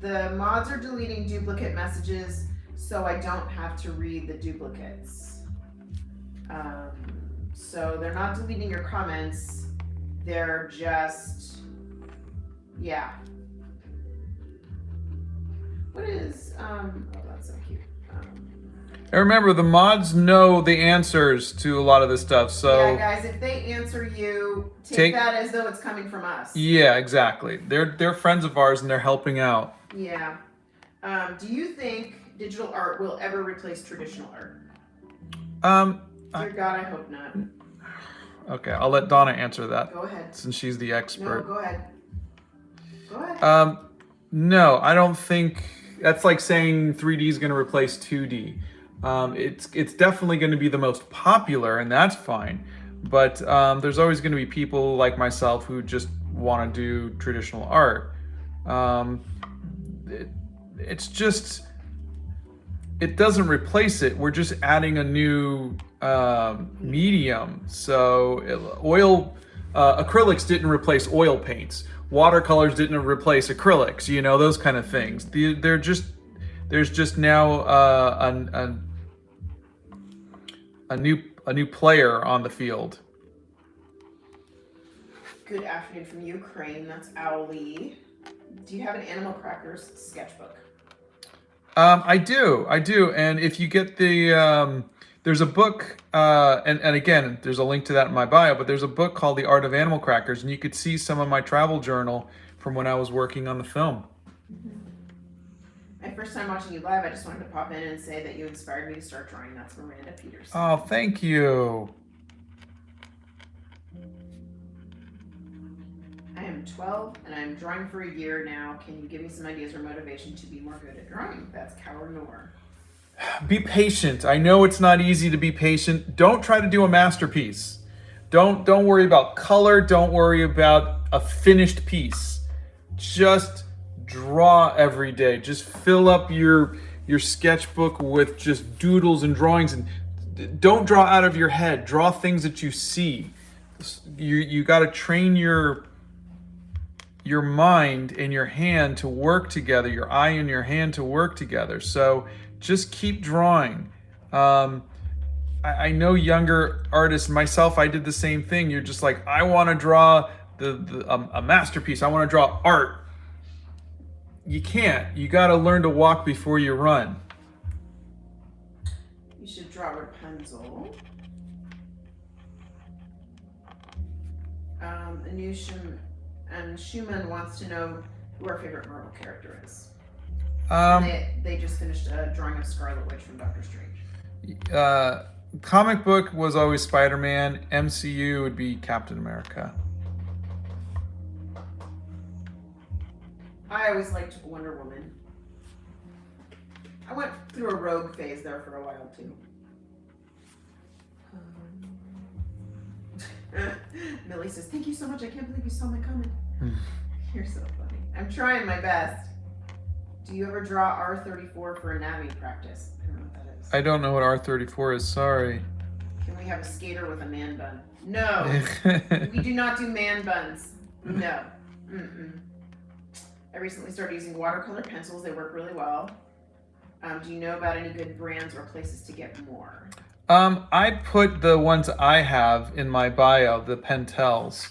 The mods are deleting duplicate messages, so I don't have to read the duplicates. So they're not deleting your comments, they're just, yeah. What is, oh, that's so cute. And remember, the mods know the answers to a lot of this stuff, so... Yeah, guys, if they answer you, take that as though it's coming from us. Yeah, exactly. They're friends of ours and they're helping out. Yeah. Do you think digital art will ever replace traditional art? Dear God, I hope not. Okay, I'll let Donna answer that. Go ahead. Since she's the expert. No, go ahead. Go ahead. No, I don't think that's like saying 3D is going to replace 2D. It's definitely going to be the most popular, and that's fine. But there's always going to be people like myself who just want to do traditional art. It's just, it doesn't replace it. We're just adding a new medium. So acrylics didn't replace oil paints. Watercolors didn't replace acrylics. Those kind of things. There's just now a new player on the field. Good afternoon from Ukraine. That's Owlie. Do you have an Animal Crackers sketchbook? I do. And if you get there's a book, and again, there's a link to that in my bio, but there's a book called The Art of Animal Crackers, and you could see some of my travel journal from when I was working on the film. My first time watching you live, I just wanted to pop in and say that you inspired me to start drawing. That's Miranda Peterson. Oh, thank you. I am 12 and I'm drawing for a year now. Can you give me some ideas or motivation to be more good at drawing? That's Cower Noor. Be patient. I know it's not easy to be patient. Don't try to do a masterpiece. Don't worry about color. Don't worry about a finished piece. Just draw every day. Just fill up your your sketchbook with just doodles and drawings, and don't draw out of your head. Draw things that you see. You got to train your mind and your hand to work together, your eye and your hand to work together. So just keep drawing. I know younger artists, myself, I did the same thing. You're just like, I want to draw a masterpiece. I want to draw art. You can't. You got to learn to walk before you run. You should draw Rapunzel. And Schumann wants to know who our favorite Marvel character is. They just finished a drawing of Scarlet Witch from Doctor Strange. Comic book was always Spider-Man. MCU would be Captain America. I always liked Wonder Woman. I went through a rogue phase there for a while too. Millie says, "Thank you so much. I can't believe you saw my comment." You're so funny. I'm trying my best. Do you ever draw R34 for anatomy practice? I don't know what that is. I don't know what R34 is. Sorry. Can we have a skater with a man bun? No. We do not do man buns. No. I recently started using watercolor pencils. They work really well. Do you know about any good brands or places to get more? I put the ones I have in my bio, the Pentels.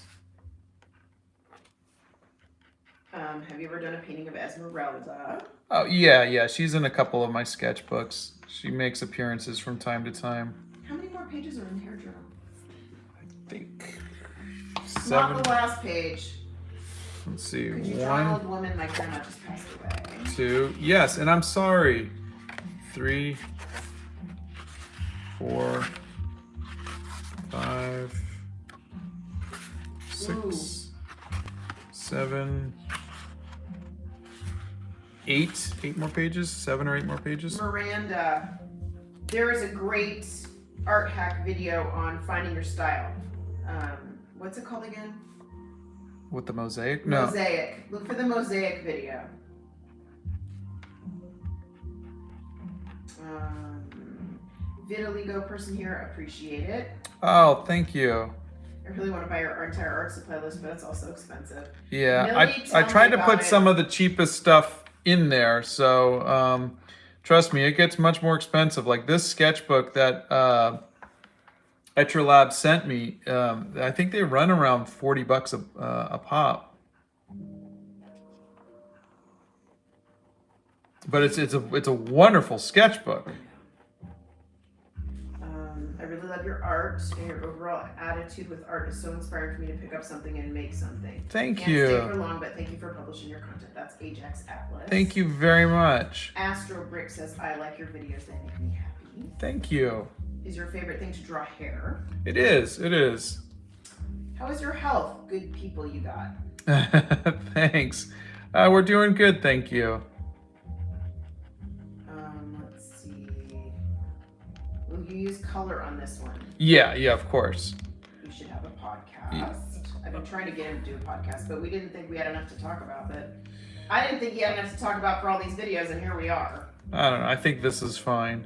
Have you ever done a painting of Esmeralda? Oh, yeah. She's in a couple of my sketchbooks. She makes appearances from time to time. How many more pages are in the hair journal? I think 7. Not the last page. Let's see. Could you draw an old woman? My grandma just passed away. 2. Yes, and I'm sorry. 3, 4, 5, 6, 7, 8. 8 more pages? 7 or 8 more pages? Miranda, there is a great art hack video on finding your style. What's it called again? With the mosaic? No. Mosaic. Look for the mosaic video. Vitiligo person here, appreciate it. Oh, thank you. I really want to buy your entire art supply list, but it's also expensive. Yeah, Millie, I tried to tell me put about some of the cheapest stuff in there, so trust me, it gets much more expensive. Like this sketchbook that Etrolab sent me, I think they run around $40 a pop. But it's a wonderful sketchbook. I really love your art, and your overall attitude with art is so inspiring for me to pick up something and make something. Thank Can't you. stay for long, but thank you for publishing your content. That's Ajax Atlas. Thank you very much. Astro Brick says, I like your videos, they make me happy. Thank you. Is your favorite thing to draw hair? It is. It is. How is your health? Good people you got. Thanks. We're doing good, thank you. Let's see. Will you use color on this one? Yeah, of course. You should have a podcast. I've been trying to get him to do a podcast, but we didn't think we had enough to talk about. But I didn't think he had enough to talk about for all these videos, and here we are. I don't know. I think this is fine.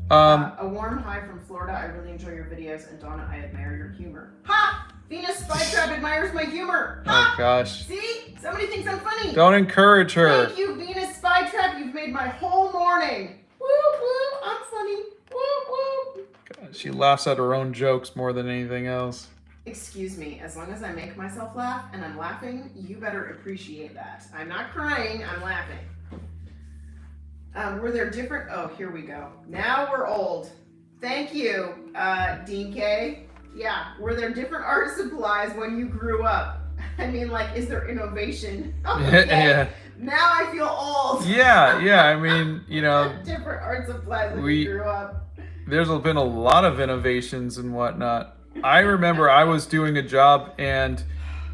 A warm hi from Florida. I really enjoy your videos, and Donna, I admire your humor. Ha! Venus Spytrap admires my humor. Ha! Oh gosh. See? Somebody thinks I'm funny. Don't encourage her. Thank you, Venus Spytrap. You've made my whole morning. Woo woo! I'm funny. Woo woo! God, she laughs at her own jokes more than anything else. Excuse me, as long as I make myself laugh and I'm laughing, you better appreciate that. I'm not crying, I'm laughing. Were there different, oh, here we go. Now we're old. Thank you, Dean K. Yeah, were there different art supplies when you grew up? I mean, like, is there innovation? Okay. Yeah. Now I feel old. Yeah, I mean, you know. Different art supplies when you grew up. There's been a lot of innovations and whatnot. I remember I was doing a job and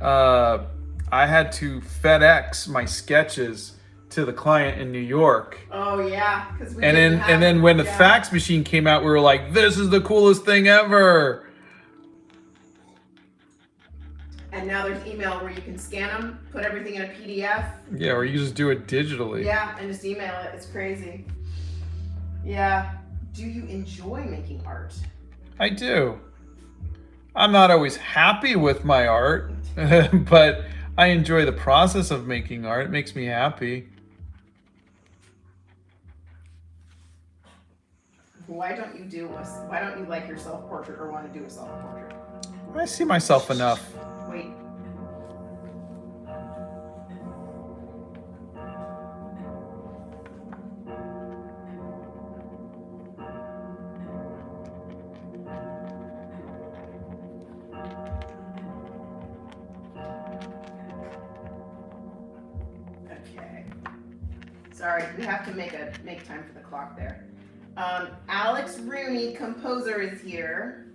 I had to FedEx my sketches to the client in New York. Oh yeah, because we and then when the fax machine came out, we were like, "This is the coolest thing ever." And now there's email where you can scan them, put everything in a PDF. Yeah, or you just do it digitally. Yeah, and just email it. It's crazy. Yeah. Do you enjoy making art? I do. I'm not always happy with my art, but I enjoy the process of making art. It makes me happy. Why don't you like your self-portrait or want to do a self-portrait? I see myself enough. Wait. Okay. Sorry, we have to make time for the clock there. Alex Rooney, composer, is here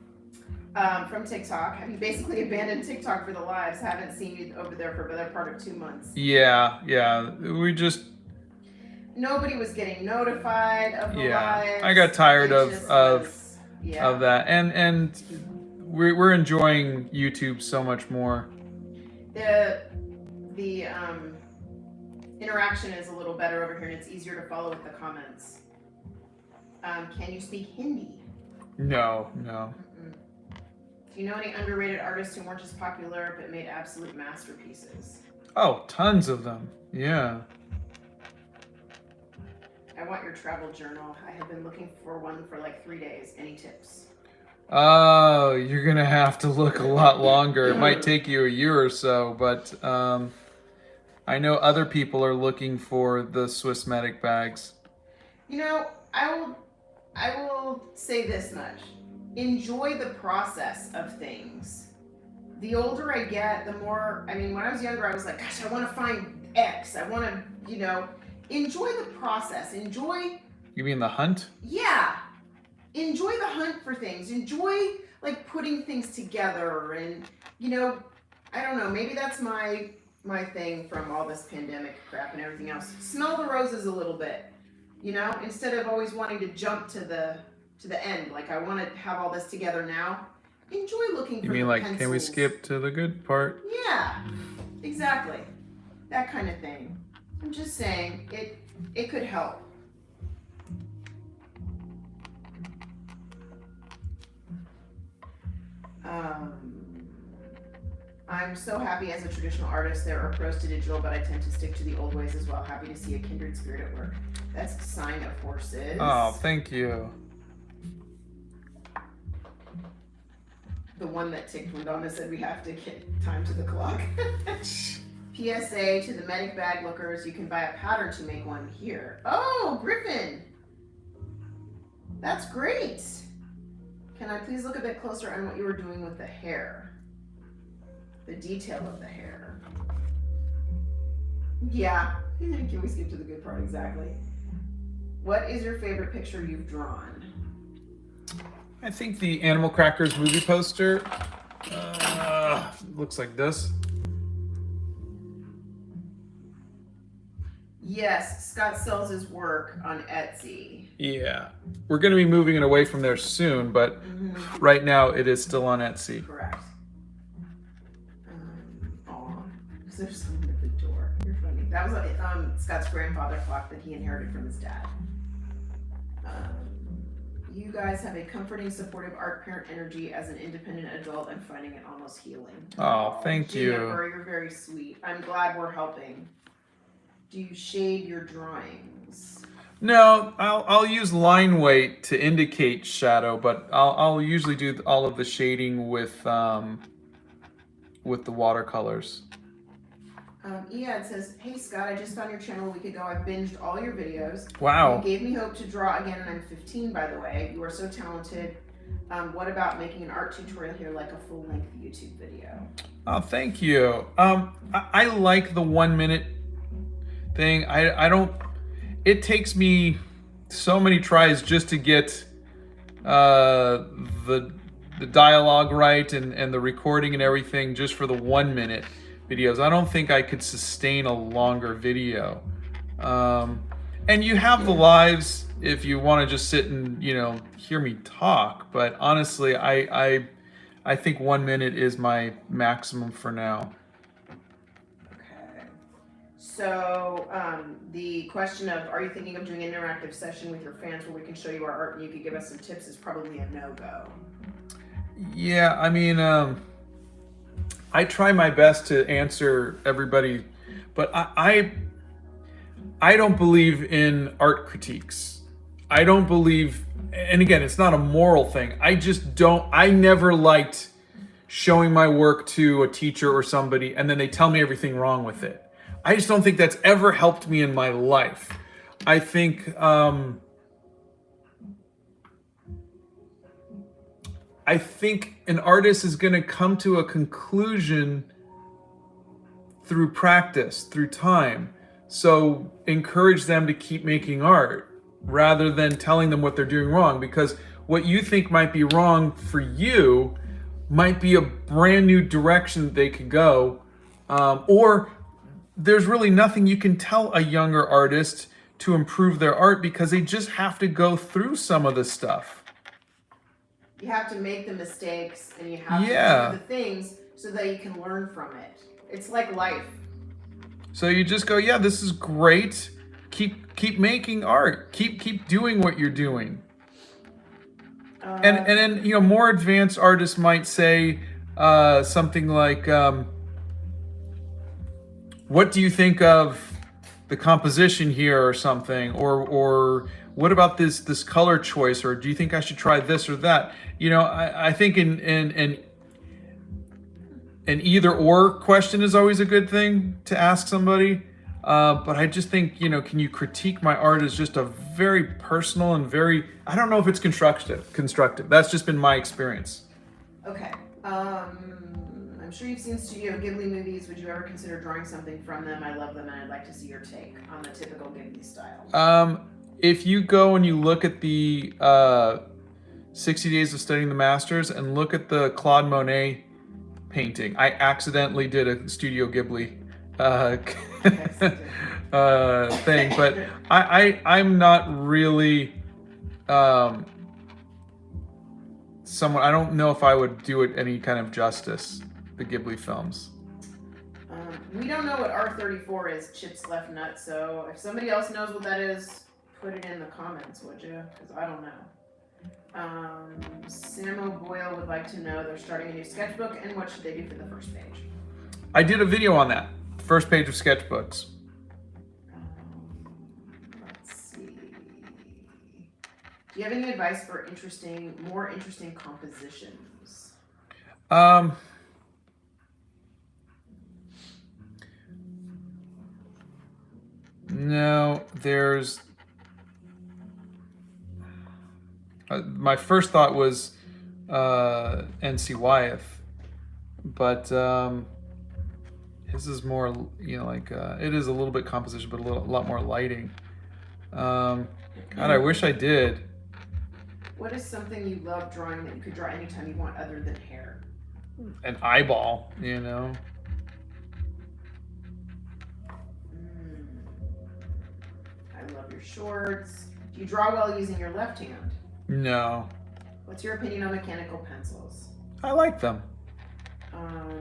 from TikTok. Have you basically abandoned TikTok for the lives? Haven't seen you over there for the better part of 2 months. Yeah. We just. Nobody was getting notified of the lives. I got tired of Yeah. that, and we're enjoying YouTube so much more. The interaction is a little better over here, and it's easier to follow with the comments. Can you speak Hindi? No. Do you know any underrated artists who weren't just popular but made absolute masterpieces? Oh, tons of them. Yeah. I want your travel journal. I have been looking for one for like 3 days. Any tips? Oh, you're gonna have to look a lot longer. It might take you a year or so, but I know other people are looking for the Swissmatic bags. You know, I will say this much. Enjoy the process of things. The older I get, the more, when I was younger, I was like, gosh, I want to find X. I want to, enjoy the process. Enjoy. You mean the hunt? Yeah. Enjoy the hunt for things. Enjoy, like, putting things together. And, I don't know, maybe that's my thing from all this pandemic crap and everything else. Smell the roses a little bit, instead of always wanting to jump to the end. Like, I want to have all this together now. Enjoy looking for You mean the like, pencils. can we skip to the good part? Yeah, exactly. That kind of thing. I'm just saying, it could help. I'm so happy as a traditional artist. There are pros to digital, but I tend to stick to the old ways as well. Happy to see a kindred spirit at work. That's a sign of horses. Oh, thank you. The one that ticked when Donna said we have to get time to the clock. PSA to the medic bag lookers, you can buy a pattern to make one here. Oh, Griffin! That's great! Can I please look a bit closer on what you were doing with the hair? The detail of the hair. Yeah. Can we skip to the good part? Exactly. What is your favorite picture you've drawn? I think the Animal Crackers movie poster looks like this. Yes, Scott sells his work on Etsy. Yeah. We're going to be moving it away from there soon, but right now it is still on Etsy. Correct. There's someone at the door. You're funny. That was Scott's grandfather clock that he inherited from his dad. You guys have a comforting, supportive art parent energy. As an independent adult, I'm finding it almost healing. Oh, thank you. Jennifer, you're very sweet. I'm glad we're helping. Do you shade your drawings? No, I'll use line weight to indicate shadow, but I'll usually do all of the shading with the watercolors. It says, hey Scott, I just found your channel a week ago. I've binged all your videos. Wow. You gave me hope to draw again, and I'm 15, by the way. You are so talented. What about making an art tutorial here, like a full-length YouTube video? Oh, thank you. I like the 1 minute thing. I don't. It takes me so many tries just to get the dialogue right and the recording and everything just for the 1 minute videos. I don't think I could sustain a longer video. And you have the lives if you want to just sit and hear me talk. But honestly, I think 1 minute is my maximum for now. Okay. So the question of, are you thinking of doing an interactive session with your fans where we can show you our art and you could give us some tips is probably a no-go. Yeah, I mean, I try my best to answer everybody, but I don't believe in art critiques. I don't believe, and again, it's not a moral thing. I never liked showing my work to a teacher or somebody and then they tell me everything wrong with it. I just don't think that's ever helped me in my life. I think an artist is going to come to a conclusion through practice, through time. So encourage them to keep making art rather than telling them what they're doing wrong, because what you think might be wrong for you might be a brand new direction that they could go, or there's really nothing you can tell a younger artist to improve their art because they just have to go through some of the stuff. You have to make the mistakes and you have to do the things so that you can learn from it. It's like life. So you just go, yeah, this is great. Keep making art. Keep doing what you're doing. And then, you know, more advanced artists might say something like, what do you think of the composition here or something? Or what about this color choice? Or do you think I should try this or that? You know, I think an either or question is always a good thing to ask somebody. But I just think, you know, can you critique my art as just a very personal and very, I don't know if it's constructive. That's just been my experience. Okay. I'm sure you've seen Studio Ghibli movies. Would you ever consider drawing something from them? I love them and I'd like to see your take on the typical Ghibli style. If you go and you look at the 60 Days of Studying the Masters and look at the Claude Monet painting, I accidentally did a Studio Ghibli thing, but I'm not really someone, I don't know if I would do it any kind of justice, the Ghibli films. We don't know what R34 is, Chip's left nut, so if somebody else knows what that is, put it in the comments, would you? Because I don't know. Sam O'Boyle would like to know, they're starting a new sketchbook, and what should they do for the first page? I did a video on that. First page of Sketchbooks. Let's see. Do you have any advice for more interesting compositions? No, there's. My first thought was N.C. Wyeth, but his is more, you know, like it is a little bit composition, but a lot more lighting. God, I wish I did. What is something you love drawing that you could draw anytime you want other than hair? An eyeball, you know. I love your shorts. Do you draw well using your left hand? No. What's your opinion on mechanical pencils? I like them.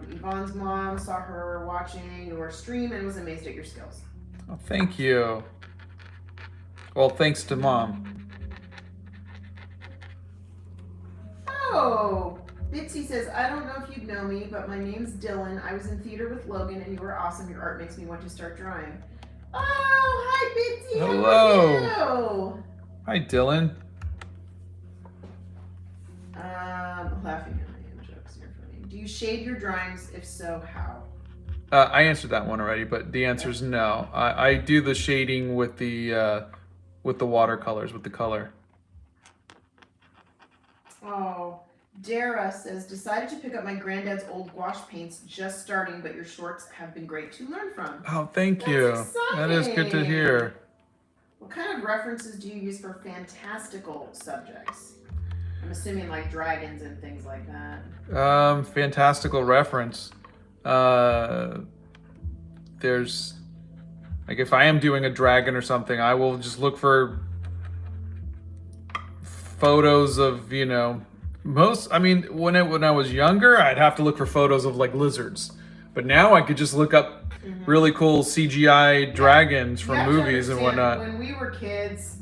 Yvonne's mom saw her watching your stream and was amazed at your skills. Oh, thank you. Well, thanks to Mom. Oh, Bitsy says, I don't know if you'd know me, but my name's Dylan. I was in theater with Logan and you were awesome. Your art makes me want to start drawing. Oh, hi Bitsy. Hello. How are you? Hi, Dylan. Laughing at my own jokes. You're funny. Do you shade your drawings? If so, how? I answered that one already, but the answer is no. I do the shading with the watercolors, with the color. Oh, Dara says, decided to pick up my granddad's old gouache paints, just starting, but your shorts have been great to learn from. Oh, thank you. Exciting. That is good to hear. What kind of references do you use for fantastical subjects? I'm assuming like dragons and things like that. Fantastical reference. There's, like, if I am doing a dragon or something, I will just look for photos of, you know, when I was younger, I'd have to look for photos of like lizards. But now I could just look up really cool CGI dragons You from have to movies and understand, whatnot. When we were kids,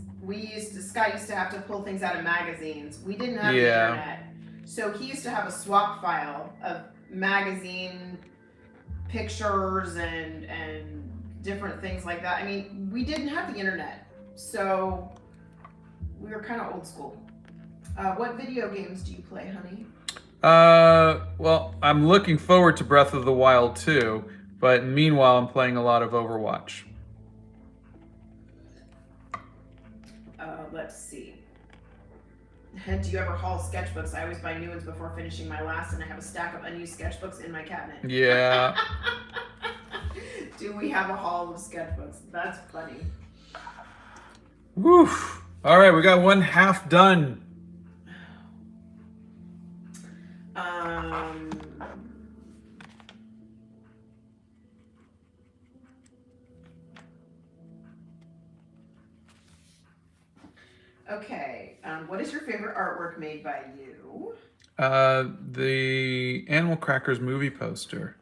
Scott used to have to pull things out of magazines. We didn't have the Yeah. internet. So he used to have a swap file of magazine pictures and different things like that. I mean, we didn't have the internet. So we were kind of old school. What video games do you play, honey? Well, I'm looking forward to Breath of the Wild 2, but meanwhile, I'm playing a lot of Overwatch. Let's see. Do you ever haul sketchbooks? I always buy new ones before finishing my last, and I have a stack of unused sketchbooks in my cabinet. Yeah. Do we have a haul of sketchbooks? That's funny. Woof. All right, we got one half done. Okay. What is your favorite artwork made by you? The Animal Crackers movie poster.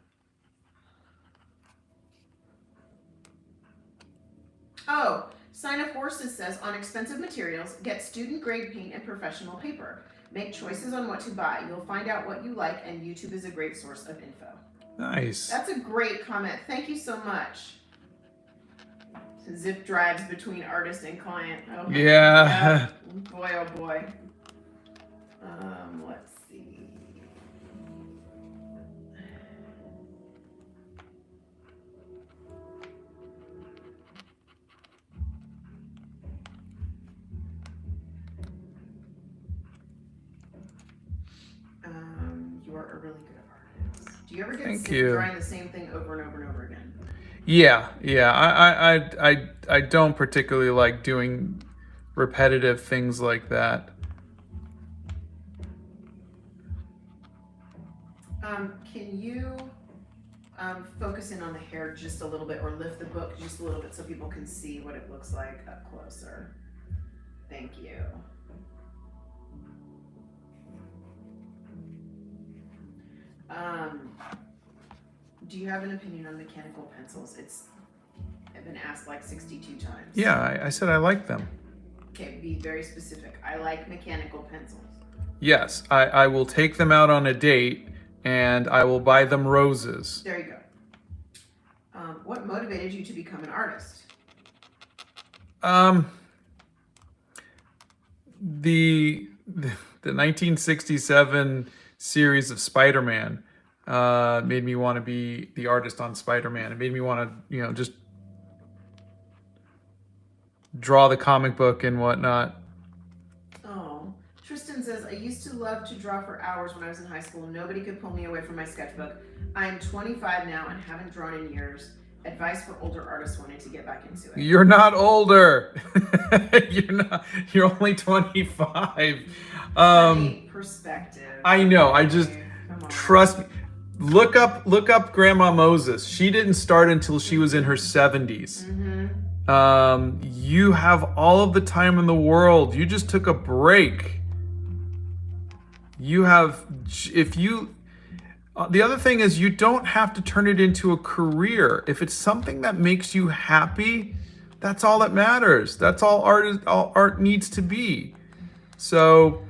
Oh, Sign of Horses says, on expensive materials, get student grade paint and professional paper. Make choices on what to buy. You'll find out what you like, and YouTube is a great source of info. Nice. That's a great comment. Thank you so much. Zip drives between artist and client. Oh, yeah. Boy, oh boy. Let's see. You are a really good artist. Do you ever get sick of drawing the same thing over and over and over again? Yeah. I don't particularly like doing repetitive things like that. Can you focus in on the hair just a little bit, or lift the book just a little bit so people can see what it looks like up closer? Thank you. Do you have an opinion on mechanical pencils? I've been asked like 62 times. Yeah, I said I like them. Okay, be very specific. I like mechanical pencils. Yes, I will take them out on a date and I will buy them roses. There you go. What motivated you to become an artist? The 1967 series of Spider-Man made me want to be the artist on Spider-Man. It made me want to, just draw the comic book and whatnot. Oh, Tristan says, I used to love to draw for hours when I was in high school. Nobody could pull me away from my sketchbook. I'm 25 now and haven't drawn in years. Advice for older artists wanting to get back into it. You're not older. You're only 25. Perspective. I know. I just trust me. Look up Grandma Moses. She didn't start until she was in her 70s. Mm-hmm. You have all of the time in the world. You just took a break. The other thing is, you don't have to turn it into a career. If it's something that makes you happy, that's all that matters. That's all art needs to be. So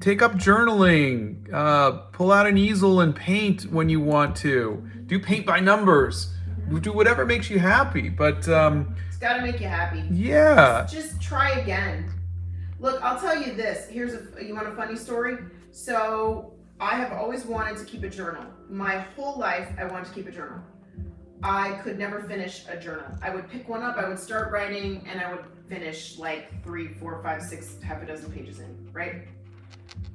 take up journaling, pull out an easel and paint when you want to. Do paint by numbers. Do whatever makes you happy. But it's got to make you happy. Yeah. Just try again. Look, I'll tell you this. You want a funny story? So I have always wanted to keep a journal. My whole life, I wanted to keep a journal. I could never finish a journal. I would pick one up, I would start writing, and I would finish like 3, 4, 5, 6, half a dozen pages in, right?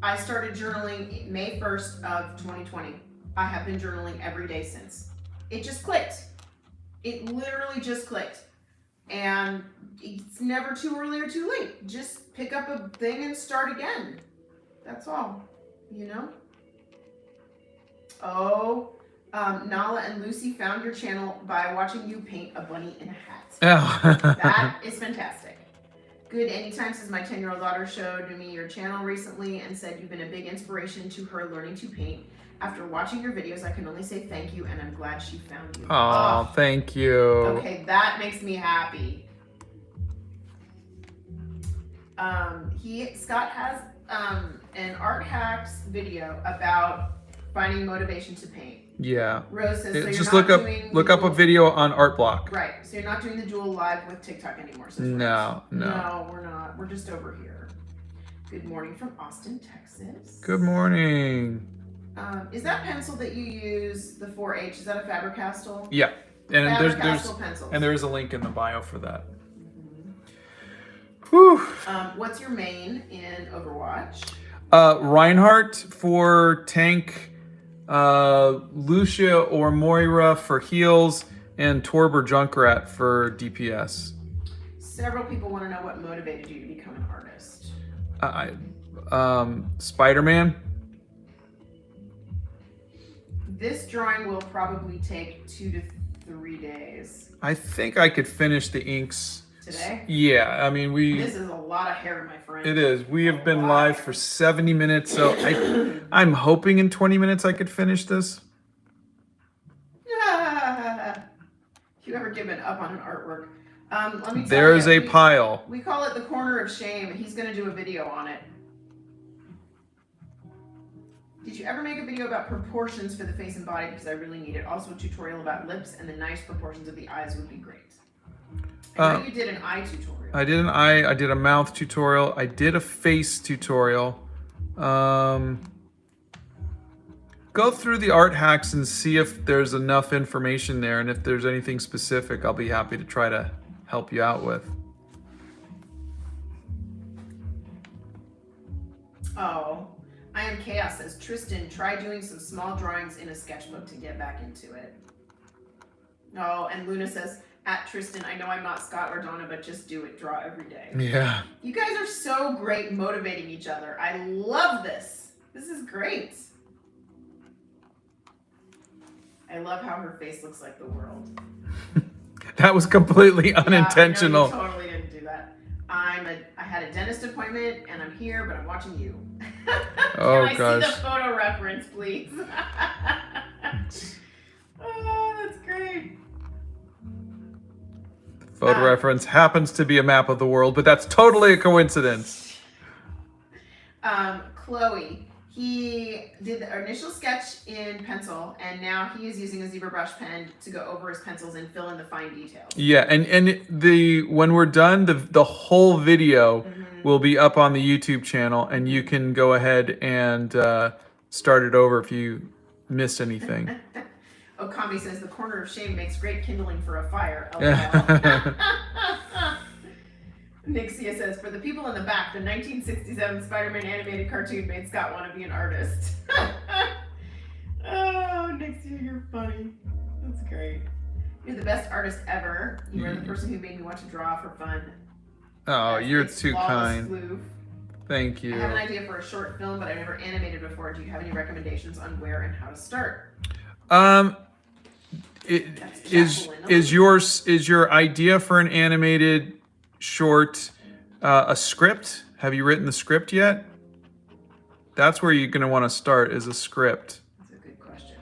I started journaling May 1st of 2020. I have been journaling every day since. It just clicked. It literally just clicked. And it's never too early or too late. Just pick up a thing and start again. That's all, Oh, Nala and Lucy found your channel by watching you paint a bunny in a hat. Oh. That is fantastic. Good anytime, says my 10-year-old daughter showed me your channel recently and said you've been a big inspiration to her learning to paint. After watching your videos, I can only say thank you, and I'm glad she found you. Oh, thank you. Okay, that makes me happy. Scott has an art hacks video about finding motivation to paint. Yeah. Rose says, so you're just not look up a video on Art Block. Right. So you're not doing the dual live with TikTok anymore. No. No, we're not. We're just over here. Good morning from Austin, Texas. Good morning. Is that pencil that you use, the 4H, is that a Faber-Castell? Yeah. And Faber-Castell pencils. And there is a link in the bio for that. Whew. What's your main in Overwatch? Reinhardt for tank, Lucia or Moira for heals, and Torber Junkrat for DPS. Several people want to know what motivated you to become an artist. Spider-Man. This drawing will probably take 2 to 3 days. I think I could finish the inks. Today? Yeah, I mean This is a lot of hair, my friend. It is. We have been live for 70 minutes, so I'm hoping in 20 minutes I could finish this. If you ever given up on an artwork, let me tell There's you, a pile. We call it the corner of shame. He's going to do a video on it. Did you ever make a video about proportions for the face and body? Because I really need it. Also a tutorial about lips and the nice proportions of the eyes would be great. I know you did an eye tutorial. I did an eye, I did a mouth tutorial, I did a face tutorial. Go through the art hacks and see if there's enough information there, and if there's anything specific, I'll be happy to try to help you out with. Oh, I Am Chaos says, Tristan, try doing some small drawings in a sketchbook to get back into it. Oh, and Luna says, at Tristan, I know I'm not Scott or Donna, but just do it. Draw every day. Yeah. You guys are so great motivating each other. I love this. This is great. I love how her face looks like the world. That was completely unintentional. Yeah, I know you totally didn't do that. I had a dentist appointment and I'm here, but I'm watching you. Oh, Can I gosh. see the photo reference, please? Oh, that's great. Photo reference happens to be a map of the world, but that's totally a coincidence. Chloe, he did the initial sketch in pencil, and now he is using a ZBrush pen to go over his pencils and fill in the fine details. Yeah, and when we're done, the whole video will be up on the YouTube channel, and you can go ahead and start it over if you missed anything. Okami says, the corner of shame makes great kindling for a fire. Nixia says, for the people in the back, the 1967 Spider-Man animated cartoon made Scott want to be an artist. Oh, Nixia, you're funny. That's great. You're the best artist ever. You are the person who made me want to draw for fun. Oh, That's you're a too flawless kind. floof. Thank you. I have an idea for a short film, but I've never animated before. Do you have any recommendations on where and how to start? Is your idea for an animated short a script? Have you written the script yet? That's where you're going to want to start, is a script. That's a good question.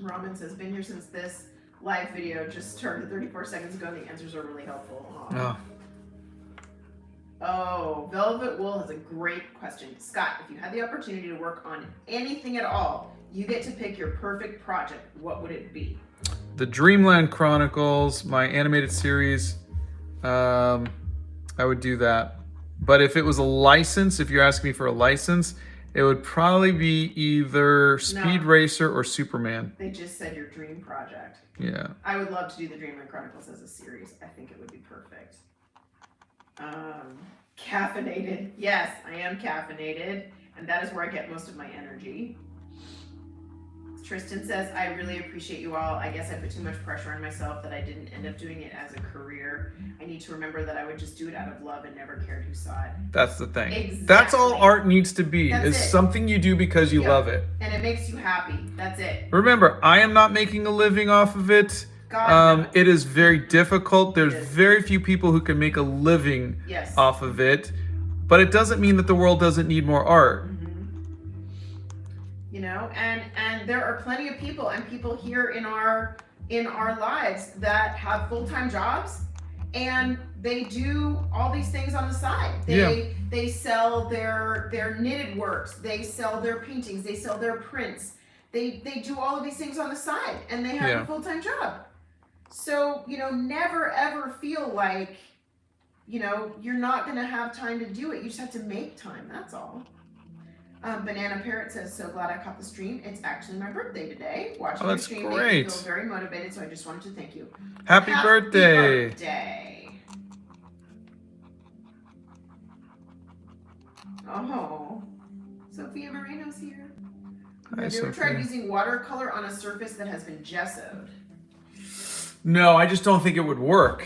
Ramen says, been here since this live video just started 34 seconds ago, and the answers are really helpful. Oh. Oh, Velvet Wool has a great question. Scott, if you had the opportunity to work on anything at all, you get to pick your perfect project. What would it be? The Dreamland Chronicles, my animated series. I would do that. But if it was a license, if you're asking me for a license, it would probably be either Speed Racer or Superman. They just said your dream project. Yeah. I would love to do the Dreamland Chronicles as a series. I think it would be perfect. Caffeinated. Yes, I am caffeinated, and that is where I get most of my energy. Tristan says, I really appreciate you all. I guess I put too much pressure on myself that I didn't end up doing it as a career. I need to remember that I would just do it out of love and never cared who saw it. That's the thing. Exactly. That's all art needs to be. That's is it. something you do because you love it. And it makes you happy. That's it. Remember, I am not making a living off of it. God, no. It is very difficult. There's It is. very few people who can make a living Yes. off of it. but it doesn't mean that the world doesn't need more art. You know, and there are plenty of people and people here in our lives that have full-time jobs, and they do all these things on the side. They sell their knitted works, they sell their paintings, they sell their prints. They do all of these things on the side, and they have a full-time job. So, you know, never ever feel like, you know, you're not going to have time to do it. You just have to make time. That's all. Banana Parrot says, so glad I caught the stream. It's actually my birthday today. Watching the stream made me feel very motivated, so I just wanted to thank you. Happy birthday. Oh, Sophia Moreno's here. Hi, Have you ever tried using watercolor on a surface that has been gessoed? No, I just don't think it would work.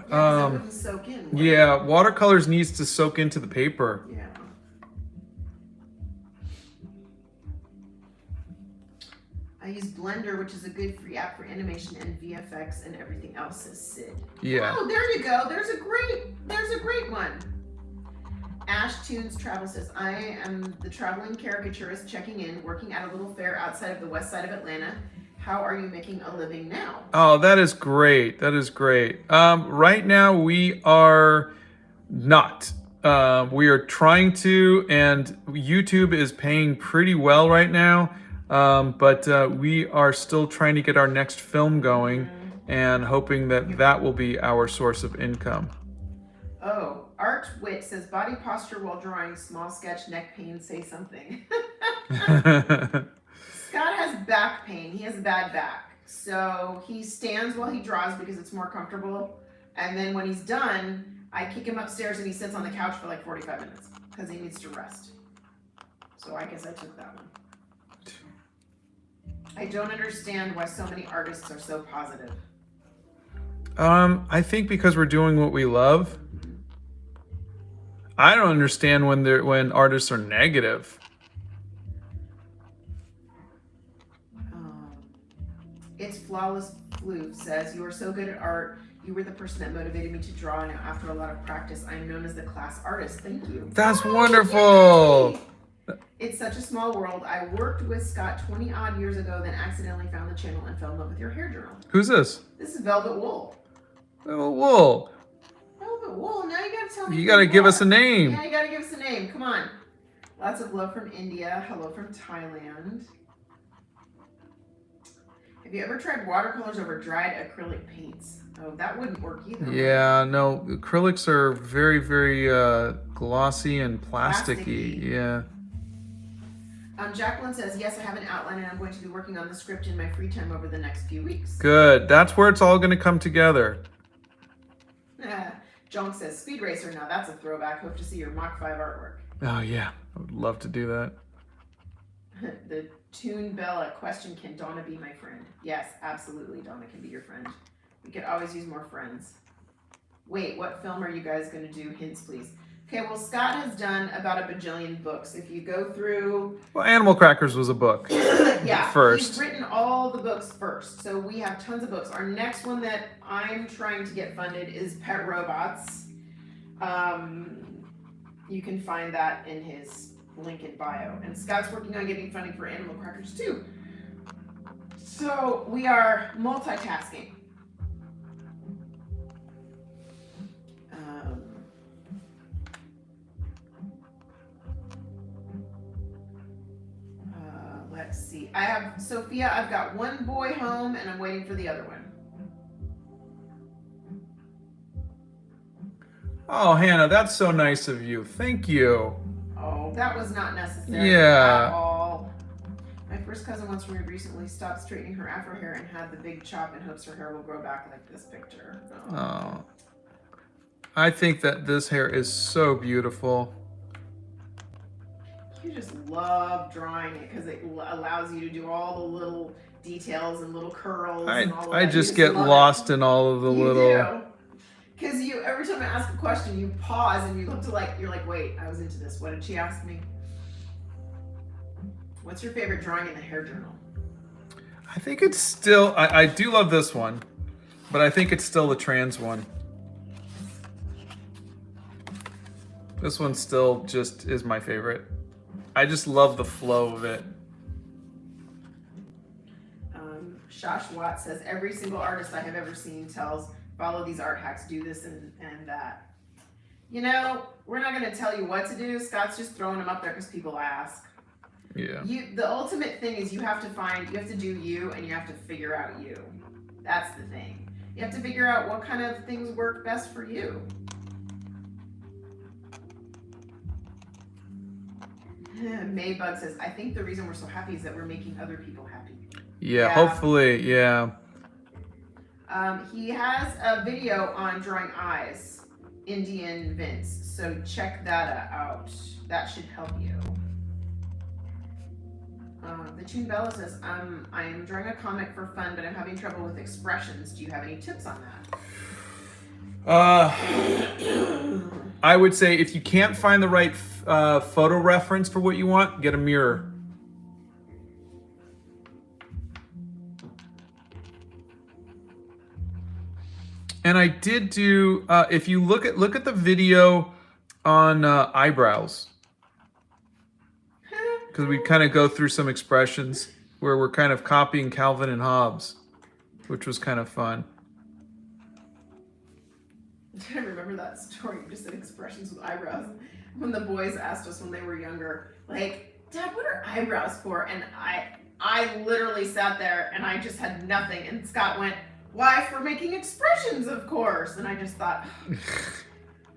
Yeah, it wouldn't soak in. Yeah, watercolors needs to soak into the paper. Yeah. I use Blender, which is a good free app for animation and VFX and everything else, says Sid. Yeah. Oh, there you go. There's a great one. Ash Tunes Travel says, I am the traveling caricaturist checking in, working at a little fair outside of the west side of Atlanta. How are you making a living now? Oh, that is great. That is great. Right now we are not. We are trying to, and YouTube is paying pretty well right now. But we are still trying to get our next film going and hoping that that will be our source of income. Oh, Art Wit says, body posture while drawing, small sketch, neck pain, say something. Scott has back pain. He has a bad back. So he stands while he draws because it's more comfortable. And then when he's done, I kick him upstairs and he sits on the couch for like 45 minutes because he needs to rest. So I guess I took that one. I don't understand why so many artists are so positive. I think because we're doing what we love. I don't understand when artists are negative. It's Flawless Floof says, you are so good at art. You were the person that motivated me to draw. Now, after a lot of practice, I am known as the class artist. Thank you. That's wonderful. Yay! It's such a small world. I worked with Scott 20 odd years ago, then accidentally found the channel and fell in love with your hair journal. Who's this? This is Velvet Wool. Velvet Wool. Velvet Wool. Now you gotta tell me. You gotta give us a name. Yeah, you gotta give us a name. Come on. Lots of love from India. Hello from Thailand. Have you ever tried watercolors over dried acrylic paints? Oh, that wouldn't work either. Yeah, no. Acrylics are very, very glossy and plasticky. Yeah. Jacqueline says, yes, I have an outline and I'm going to be working on the script in my free time over the next few weeks. Good. That's where it's all going to come together. Jonk says, Speed Racer. Now that's a throwback. Hope to see your Mach 5 artwork. Oh, yeah. I would love to do that. The Toon Bella question, can Donna be my friend? Yes, absolutely. Donna can be your friend. We could always use more friends. Wait, what film are you guys going to do? Hints, please. Okay, well, Scott has done about a bajillion books. If you go through... Well, Animal Crackers was a book. Yeah, first. He's written all the books first. So we have tons of books. Our next one that I'm trying to get funded is Pet Robots. You can find that in his link in bio. And Scott's working on getting funding for Animal Crackers too. So we are multitasking. Let's see. I have Sophia. I've got one boy home and I'm waiting for the other one. Oh, Hannah, that's so nice of you. Thank you. Oh, that was not necessary Yeah. at all. My first cousin once recently stopped straightening her afro hair and had the big chop in hopes her hair will grow back like this picture. Oh. I think that this hair is so beautiful. You just love drawing it because it allows you to do all the little details and little curls and all of that. I just get lost in all of the little... Because every time I ask a question, you pause and you look to you're like, wait, I was into this. What did she ask me? What's your favorite drawing in the hair journal? I think it's still... I do love this one, but I think it's still the trans one. This one still just is my favorite. I just love the flow of it. Shosh Watt says, every single artist I have ever seen tells, follow these art hacks, do this and that. You know, we're not going to tell you what to do. Scott's just throwing them up there because people ask. Yeah. The ultimate thing is you have to do you, and you have to figure out you. That's the thing. You have to figure out what kind of things work best for you. Maybug says, I think the reason we're so happy is that we're making other people happy. Yeah, hopefully, yeah. He has a video on drawing eyes, Indian Vince, so check that out. That should help you. The Tune Bella says, I am drawing a comic for fun, but I'm having trouble with expressions. Do you have any tips on that? I would say if you can't find the right photo reference for what you want, get a mirror. And I did do, if you look at the video on eyebrows, because we kind of go through some expressions where we're kind of copying Calvin and Hobbes, which was kind of fun. I remember that story, just said expressions with eyebrows. When the boys asked us when they were younger, like, Dad, what are eyebrows for? And I literally sat there and I just had nothing. And Scott went, why, for making expressions, of course. And I just thought,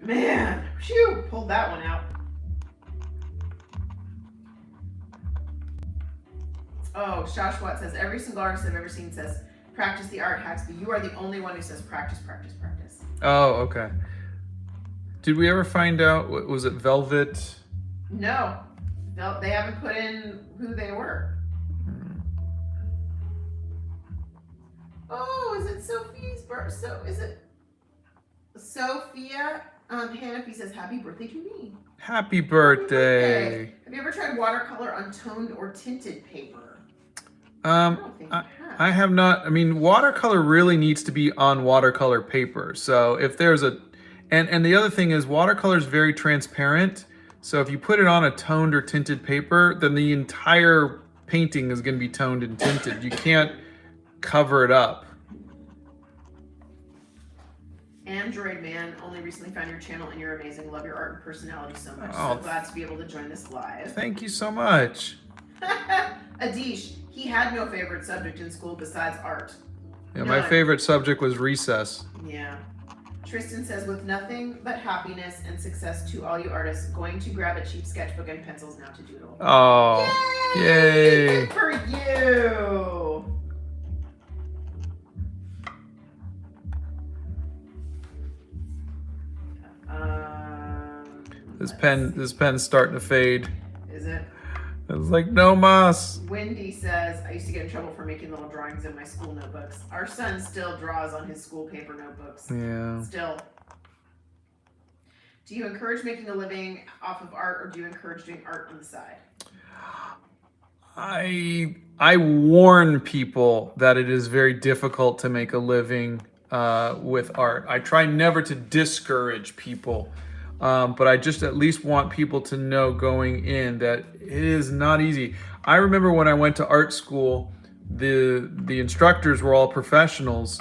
man, phew, pulled that one out. Oh, Shashwat says, every single artist I've ever seen says, practice the art hacks, but you are the only one who says practice, practice, practice. Oh, okay. Did we ever find out, was it Velvet? No, they haven't put in who they were. Oh, is it Sophie's birth? So is it Sophia? Hanafi says, happy birthday to me. Happy birthday. Have you ever tried watercolor on toned or tinted paper? I have not. I mean, watercolor really needs to be on watercolor paper. So if there's and the other thing is watercolor is very transparent. So if you put it on a toned or tinted paper, then the entire painting is going to be toned and tinted. You can't cover it up. Android Man, only recently found your channel and you're amazing. Love your art and personality so much. Oh, so glad to be able to join this live. Thank you so much. Adish, he had no favorite subject in school besides art. Yeah, my favorite subject was recess. Yeah. Tristan says, with nothing but happiness and success to all you artists, going to grab a cheap sketchbook and pencils now to doodle. Oh, yay. Good for you. This pen's starting to fade. Is it? It's like, no mas. Wendy says, I used to get in trouble for making little drawings in my school notebooks. Our son still draws on his school paper notebooks. Yeah. Still. Do you encourage making a living off of art, or do you encourage doing art on the side? I warn people that it is very difficult to make a living with art. I try never to discourage people. But I just at least want people to know going in that it is not easy. I remember when I went to art school, the instructors were all professionals,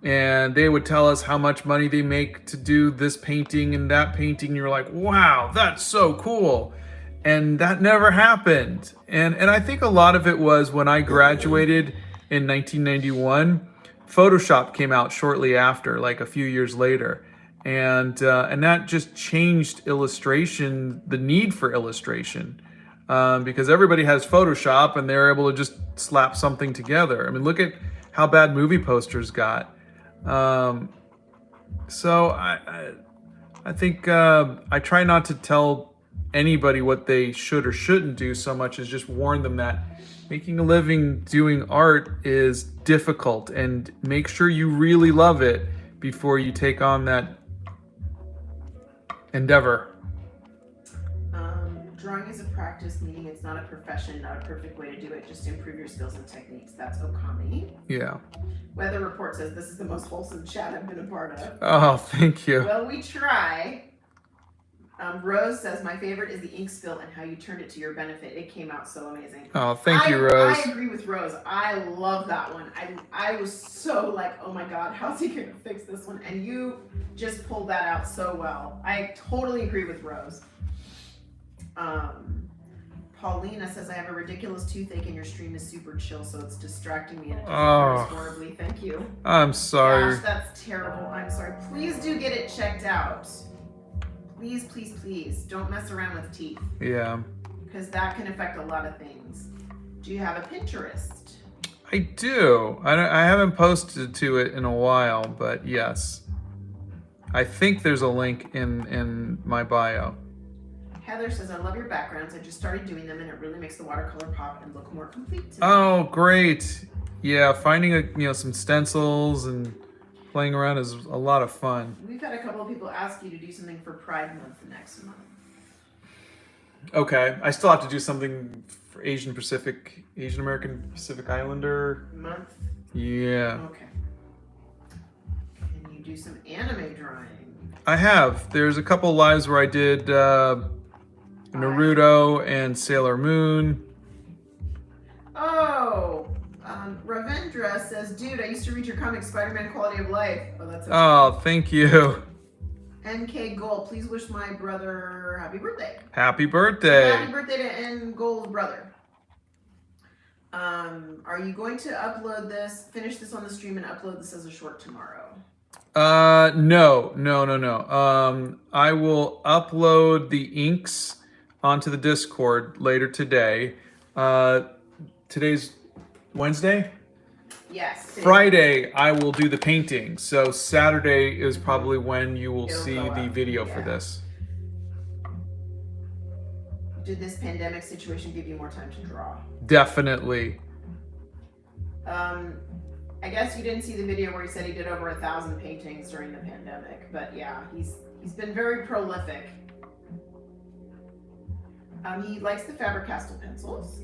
and they would tell us how much money they make to do this painting and that painting. You're like, wow, that's so cool. And that never happened. And I think a lot of it was when I graduated in 1991, Photoshop came out shortly after, like a few years later. And that just changed illustration, the need for illustration, because everybody has Photoshop and they're able to just slap something together. I mean, look at how bad movie posters got. So I think I try not to tell anybody what they should or shouldn't do so much as just warn them that making a living doing art is difficult, and make sure you really love it before you take on that endeavor. Drawing is a practice, meaning it's not a profession, not a perfect way to do it, just to improve your skills and techniques. That's Okami. Yeah. Weather Report says, this is the most wholesome chat I've been a part of. Oh, thank you. Well, we try. Rose says, my favorite is the ink spill and how you turned it to your benefit. It came out so amazing. Oh, thank you, Rose. I agree with Rose. I love that one. I was so like, oh my God, how's he going to fix this one? And you just pulled that out so well. I totally agree with Rose. Paulina says, I have a ridiculous toothache and your stream is super chill, so it's distracting me and it hurts horribly. Thank you. I'm sorry. Gosh, that's terrible. I'm sorry. Please do get it checked out. Please, please, please. Don't mess around with teeth. Yeah. Because that can affect a lot of things. Do you have a Pinterest? I do. I haven't posted to it in a while, but yes. I think there's a link in my bio. Heather says, I love your backgrounds. I just started doing them and it really makes the watercolor pop and look more complete to me. Oh, great. Yeah, finding some stencils and playing around is a lot of fun. We've had a couple of people ask you to do something for Pride Month next month. Okay, I still have to do something for Asian American Pacific Islander Month? Yeah. Okay. Can you do some anime drawing? I have. There's a couple lives where I did Naruto and Sailor Moon. Oh, Ravendra says, dude, I used to read your comic, Spider-Man Quality of Life. Oh, that's okay. Oh, thank you. NK Gold, please wish my brother happy birthday. Happy birthday. Happy birthday to N Gold's brother. Are you going to upload this, finish this on the stream and upload this as a short tomorrow? No. I will upload the inks onto the Discord later today. Today's Wednesday? Yes. Friday, I will do the painting. So Saturday is probably when you will see the video for this. Did this pandemic situation give you more time to draw? Definitely. I guess you didn't see the video where he said he did over 1,000 paintings during the pandemic, but yeah, he's been very prolific. He likes the Faber-Castell pencils.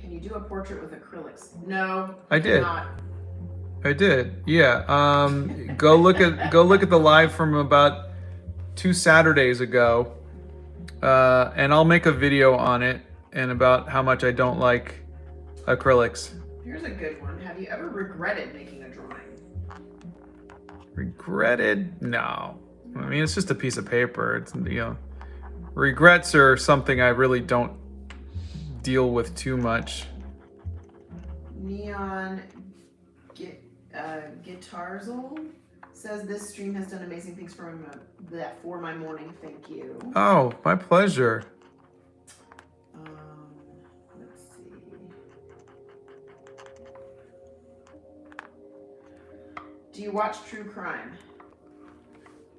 Can you do a portrait with acrylics? No, I did. Not. I did. Yeah. Go look at the live from about 2 Saturdays ago, and I'll make a video on it and about how much I don't like acrylics. Here's a good one. Have you ever regretted making a drawing? Regretted? No. I mean, it's just a piece of paper. It's regrets are something I really don't deal with too much. Neon Guitarzol says this stream has done amazing things for my morning. Thank you. Oh, my pleasure. Let's see. Do you watch true crime?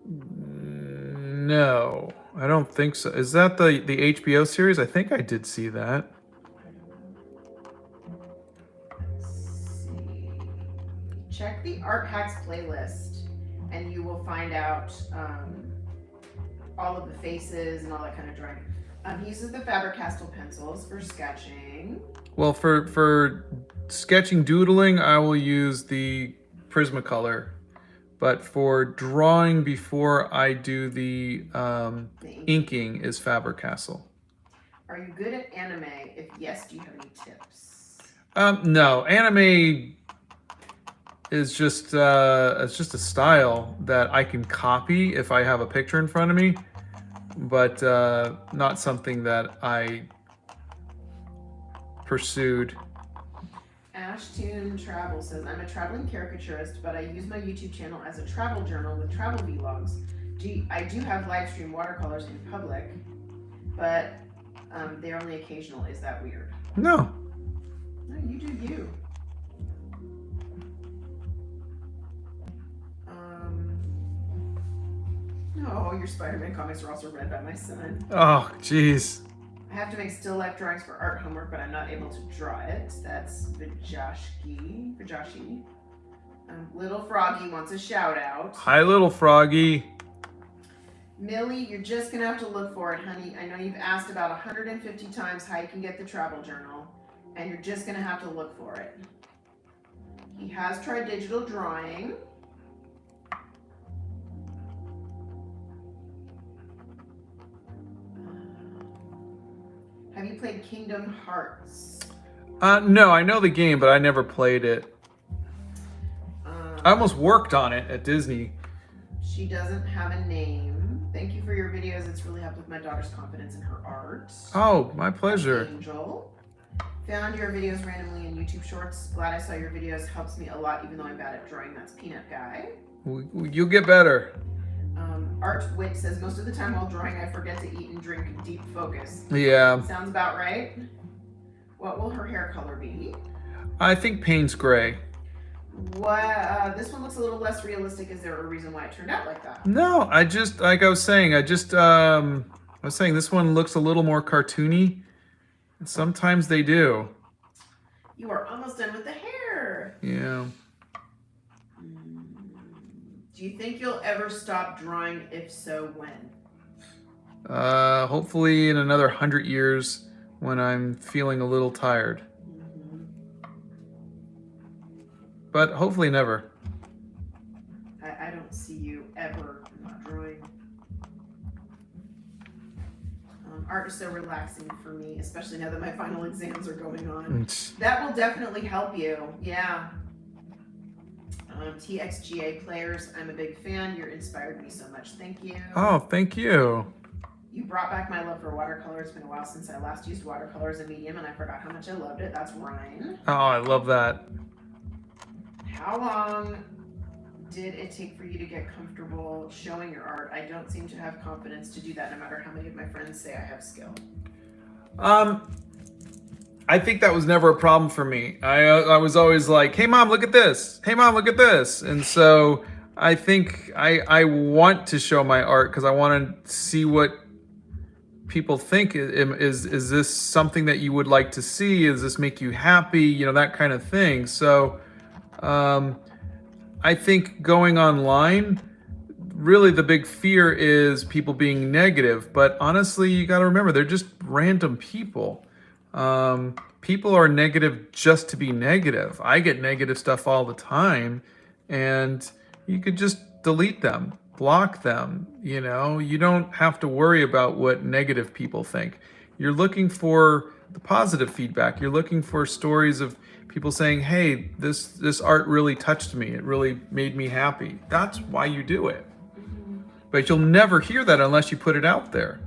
No, I don't think so. Is that the HBO series? I think I did see that. Let's see. Check the Art Hacks playlist and you will find out all of the faces and all that kind of drawing. He uses the Faber-Castell pencils for sketching. Well, for sketching, doodling, I will use the Prismacolor. But for drawing before I do the inking is Faber-Castell. Are you good at anime? If yes, do you have any tips? No, anime is just it's just a style that I can copy if I have a picture in front of me, but not something that I pursued. Ashtune Travel says, I'm a traveling caricaturist, but I use my YouTube channel as a travel journal with travel vlogs. I do have live stream watercolors in public, but they're only occasional. Is that weird? No. No, you do you. No, your Spider-Man comics are also read by my son. Oh, jeez. I have to make still life drawings for art homework, but I'm not able to draw it. That's Vajashi. Little Froggy wants a shout out. Hi, Little Froggy. Millie, you're just gonna have to look for it, honey. I know you've asked about 150 times how you can get the travel journal, and you're just gonna have to look for it. He has tried digital drawing. Have you played Kingdom Hearts? No, I know the game, but I never played it. I Um, almost worked on it at Disney. she doesn't have a name. Thank you for your videos. It's really helped with my daughter's confidence in her art. Oh, my pleasure. Angel. Found your videos randomly in YouTube Shorts. Glad I saw your videos. Helps me a lot, even though I'm bad at drawing. That's Peanut Guy. You'll get better. Art Wit says, most of the time while drawing, I forget to eat and drink. Deep focus. Yeah. Sounds about right. What will her hair color be? I think Payne's gray. What? This one looks a little less realistic. Is there a reason why it turned out like that? No, I just, like I was saying, I was saying this one looks a little more cartoony. And sometimes they do. You are almost done with the hair. Yeah. Do you think you'll ever stop drawing? If so, when? Hopefully in another 100 years when I'm feeling a little tired. But hopefully never. I don't see you ever not drawing. Art is so relaxing for me, especially now that my final exams are going on. That will definitely help you. Yeah. TXGA players, I'm a big fan. You're inspired me so much. Thank you. Oh, thank you. You brought back my love for watercolor. It's been a while since I last used watercolor as a medium, and I forgot how much I loved it. That's Ryan. Oh, I love that. How long did it take for you to get comfortable showing your art? I don't seem to have confidence to do that, no matter how many of my friends say I have skill. I think that was never a problem for me. I was always like, hey mom, look at this. Hey mom, look at this. And so I think I want to show my art because I want to see what people think. Is this something that you would like to see? Does this make you happy? You know, that kind of thing. So I think going online, really the big fear is people being negative. But honestly, you got to remember, they're just random people. People are negative just to be negative. I get negative stuff all the time, and you could just delete them, block them. You know, you don't have to worry about what negative people think. You're looking for the positive feedback. You're looking for stories of people saying, hey, this art really touched me. It really made me happy. That's why you do it. But you'll never hear that unless you put it out there.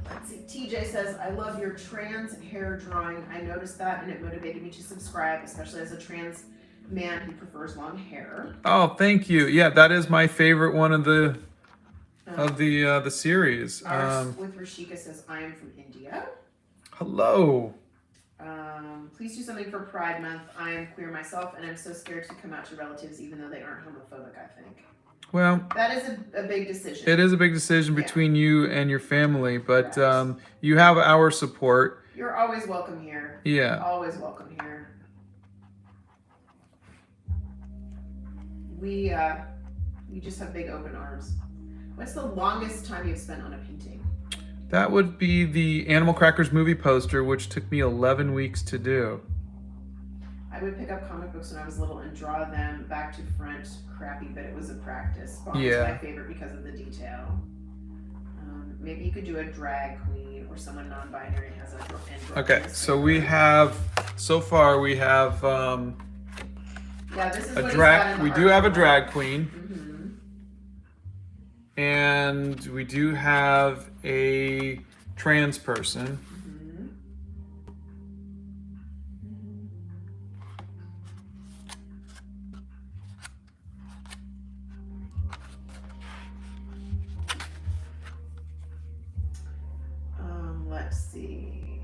Let's see. TJ says, I love your trans hair drawing. I noticed that and it motivated me to subscribe, especially as a trans man who prefers long hair. Oh, thank you. Yeah, that is my favorite one of the series. Ours with Rashika says, I am from India. Hello. Please do something for Pride Month. I am queer myself and I'm so scared to come out to relatives even though they aren't homophobic, I think. Well, that is a big decision. It is a big decision between you and your family, but you have our support. You're always welcome here. Yeah. Always welcome here. We just have big open arms. What's the longest time you've spent on a painting? That would be the Animal Crackers movie poster, which took me 11 weeks to do. I would pick up comic books when I was little and draw them back to front. Crappy, but it was a practice. Bond is my favorite because of the detail. Maybe you could do a drag queen or someone non-binary has a Okay, so we have, so far we have this is a drag, we do have a drag queen. And we do have a trans person. Let's see.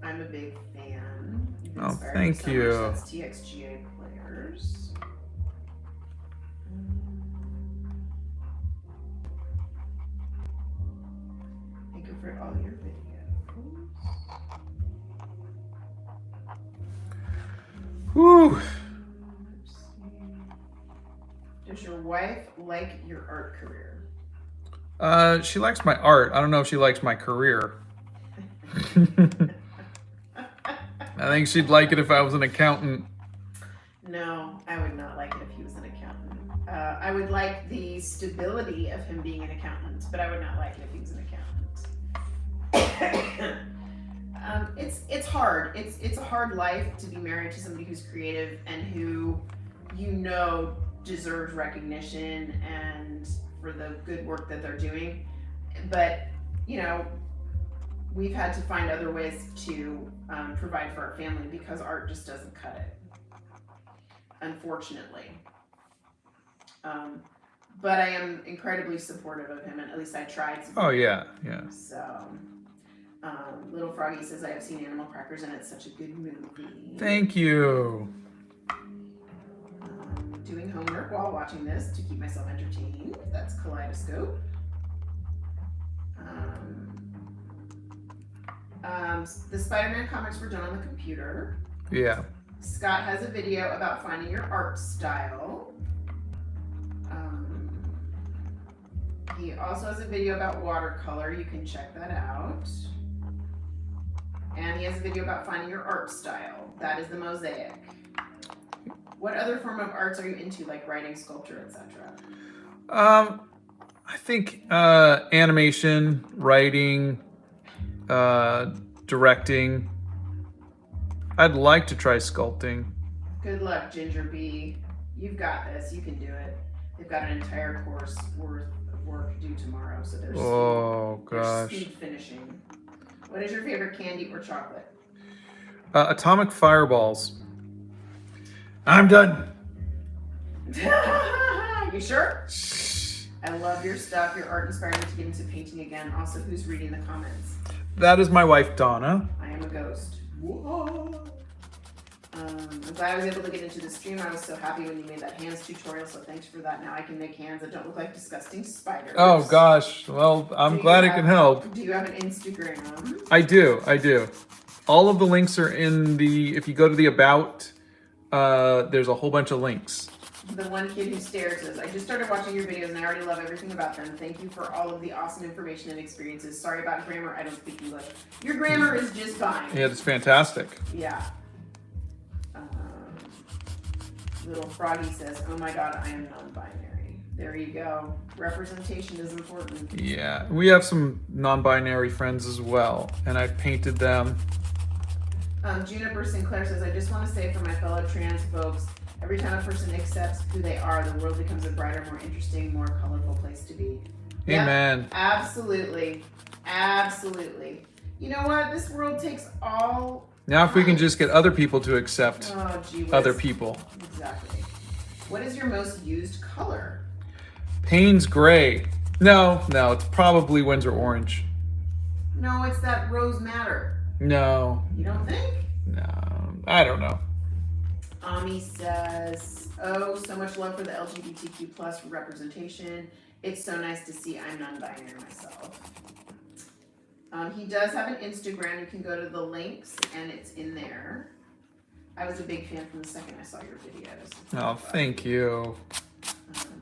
I'm a big fan. Oh, thank you. That's TXGA players. Thank you for all your videos. Whew. Does your wife like your art career? She likes my art. I don't know if she likes my career. I think she'd like it if I was an accountant. No, I would not like it if he was an accountant. I would like the stability of him being an accountant, but I would not like it if he was an accountant. It's hard. It's a hard life to be married to somebody who's creative and who deserves recognition and for the good work that they're doing. But we've had to find other ways to provide for our family because art just doesn't cut it, unfortunately. But I am incredibly supportive of him, and at least I tried to. Oh yeah. So, Little Froggy says, I have seen Animal Crackers and it's such a good movie. Thank you. Doing homework while watching this to keep myself entertained. That's Kaleidoscope. The Spider-Man comics were done on the computer. Yeah. Scott has a video about finding your art style. He also has a video about watercolor. You can check that out. And he has a video about finding your art style. That is the mosaic. What other form of arts are you into, like writing, sculpture, etc.? I think animation, writing, directing. I'd like to try sculpting. Good luck, Ginger Bee. You've got this. You can do it. They've got an entire course worth of work due tomorrow, so there's speed finishing. What is your favorite candy or chocolate? Atomic fireballs. I'm done. You sure? I love your stuff. Your art inspired me to get into painting again. Also, who's reading the comments? That is my wife, Donna. I am a ghost. Whoa. I'm glad I was able to get into the stream. I was so happy when you made that hands tutorial, so thanks for that. Now I can make hands that don't look like disgusting spiders. Oh gosh, well, I'm glad it can help. Do you have an Instagram? I do. All of the links are in the, if you go to the About, there's a whole bunch of links. The one kid who stares says, I just started watching your videos and I already love everything about them. Thank you for all of the awesome information and experiences. Sorry about grammar, I don't speak English. Your grammar is just fine. Yeah, it's fantastic. Yeah. Little Froggy says, oh my god, I am non-binary. There you go. Representation is important. Yeah, we have some non-binary friends as well, and I've painted them. Juniper Sinclair says, I just want to say for my fellow trans folks, every time a person accepts who they are, the world becomes a brighter, more interesting, more colorful place to be. Amen. Yep, absolutely. Absolutely. You know what? This world takes all... Now if we can just get other people to accept other people. Exactly. What is your most used color? Payne's gray. No, it's probably Windsor orange. No, it's that rose madder. No. You don't think? No, I don't know. Ami says, oh, so much love for the LGBTQ plus representation. It's so nice to see. I'm non-binary myself. He does have an Instagram. You can go to the links and it's in there. I was a big fan from the second I saw your videos. Oh, thank you.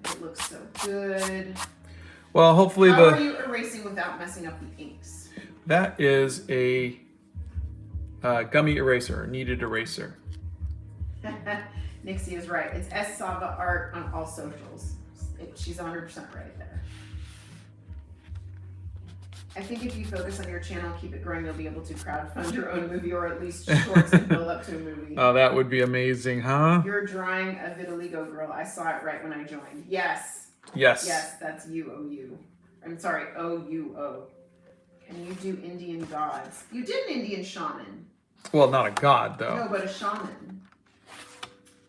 It looks so good. Well, hopefully How are you erasing without messing up the inks? That is a gummy eraser, kneaded eraser. Nixie is right. It's S Sava Art on all socials. She's 100% right there. I think if you focus on your channel, keep it growing, you'll be able to crowdfund your own movie or at least shorts and build up to a movie. Oh, that would be amazing, huh? You're drawing a vitiligo girl. I saw it right when I joined. Yes. Yes. Yes, that's U-O-U. I'm sorry, O-U-O. Can you do Indian gods? You did an Indian shaman. Well, not a god, though. No, but a shaman.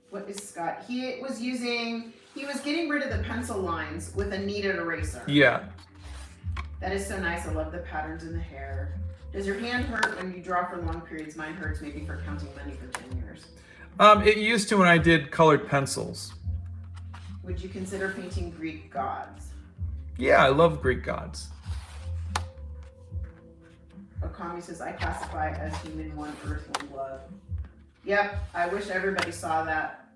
What is Scott? He was getting rid of the pencil lines with a kneaded eraser. Yeah. That is so nice. I love the patterns in the hair. Does your hand hurt when you draw for long periods? Mine hurts maybe for counting money for 10 years. It used to when I did colored pencils. Would you consider painting Greek gods? Yeah, I love Greek gods. Okami says, I classify as human, one earth, one blood. Yep, I wish everybody saw that.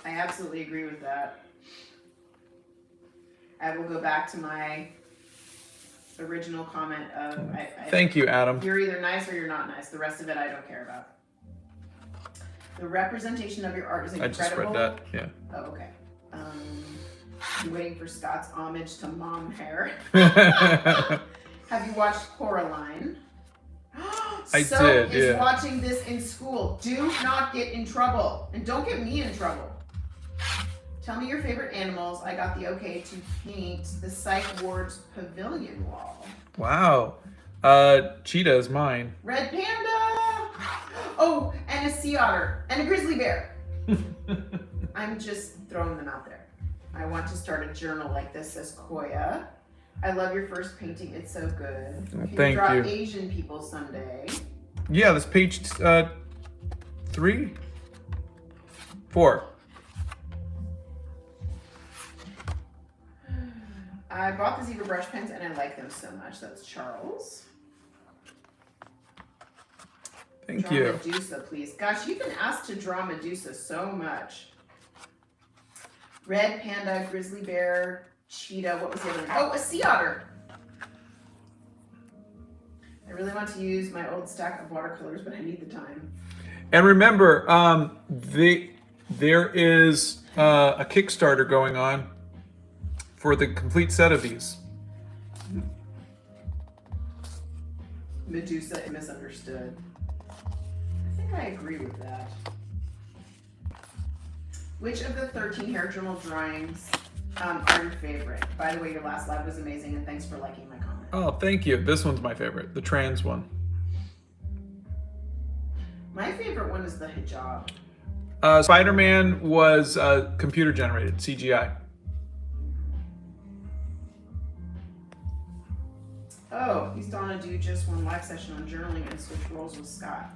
I absolutely agree with that. I will go back to my original comment of... Thank you, Adam. You're either nice or you're not nice. The rest of it I don't care about. The representation of your art is incredible. I just read that, yeah. Oh, okay. I'm waiting for Scott's homage to mom hair. Have you watched Coraline? I Soap did, is yeah. watching this in school. Do not get in trouble. And don't get me in trouble. Tell me your favorite animals. I got the okay to paint the psych ward's pavilion wall. Wow. Cheetah is mine. Red panda. Oh, and a sea otter. And a grizzly bear. I'm just throwing them out there. I want to start a journal like this, says Koya. I love your first painting. It's so good. Can Thank you draw you. Asian people someday? Yeah, this page 3? 4. I bought the zebra brush pens and I like them so much. That's Charles. Thank Draw you. Medusa, please. Gosh, you've been asked to draw Medusa so much. Red panda, grizzly bear, cheetah. What was the other one? Oh, a sea otter. I really want to use my old stack of watercolors, but I need the time. And remember, there is a Kickstarter going on for the complete set of these. Medusa misunderstood. I think I agree with that. Which of the 13 hair journal drawings are your favorite? By the way, your last live was amazing, and thanks for liking my comment. Oh, thank you. This one's my favorite, the trans one. My favorite one is the hijab. Spider-Man was computer generated, CGI. Oh, he's gonna do just one live session on journaling and switch roles with Scott.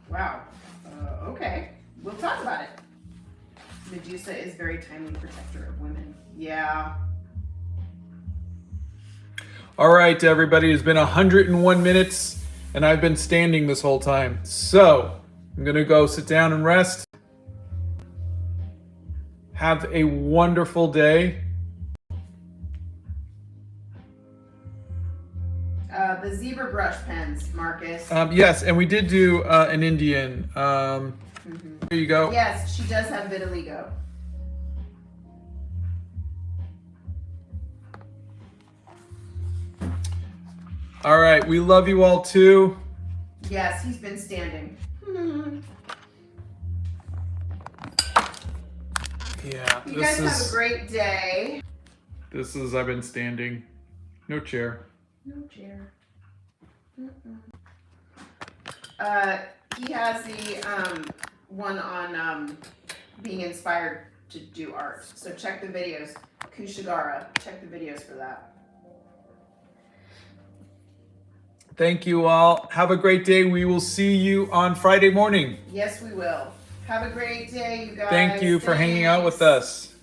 Wow. Okay, we'll talk about it. Medusa is very timely protector of women. Yeah. All right, everybody, it's been 101 minutes, and I've been standing this whole time. So, I'm gonna go sit down and rest. Have a wonderful day. The zebra brush pens, Marcus. Yes, and we did do an Indian. Here you go. Yes, she does have vitiligo. All right, we love you all too. Yes, he's been standing. Yeah, You guys have a great day. This is I've been standing. No chair. No chair. He has the one on being inspired to do art. So check the videos. Kushigara, check the videos for that. Thank you all. Have a great day. We will see you on Friday morning. Yes, we will. Have a great day, you guys. Thank you for hanging out with us.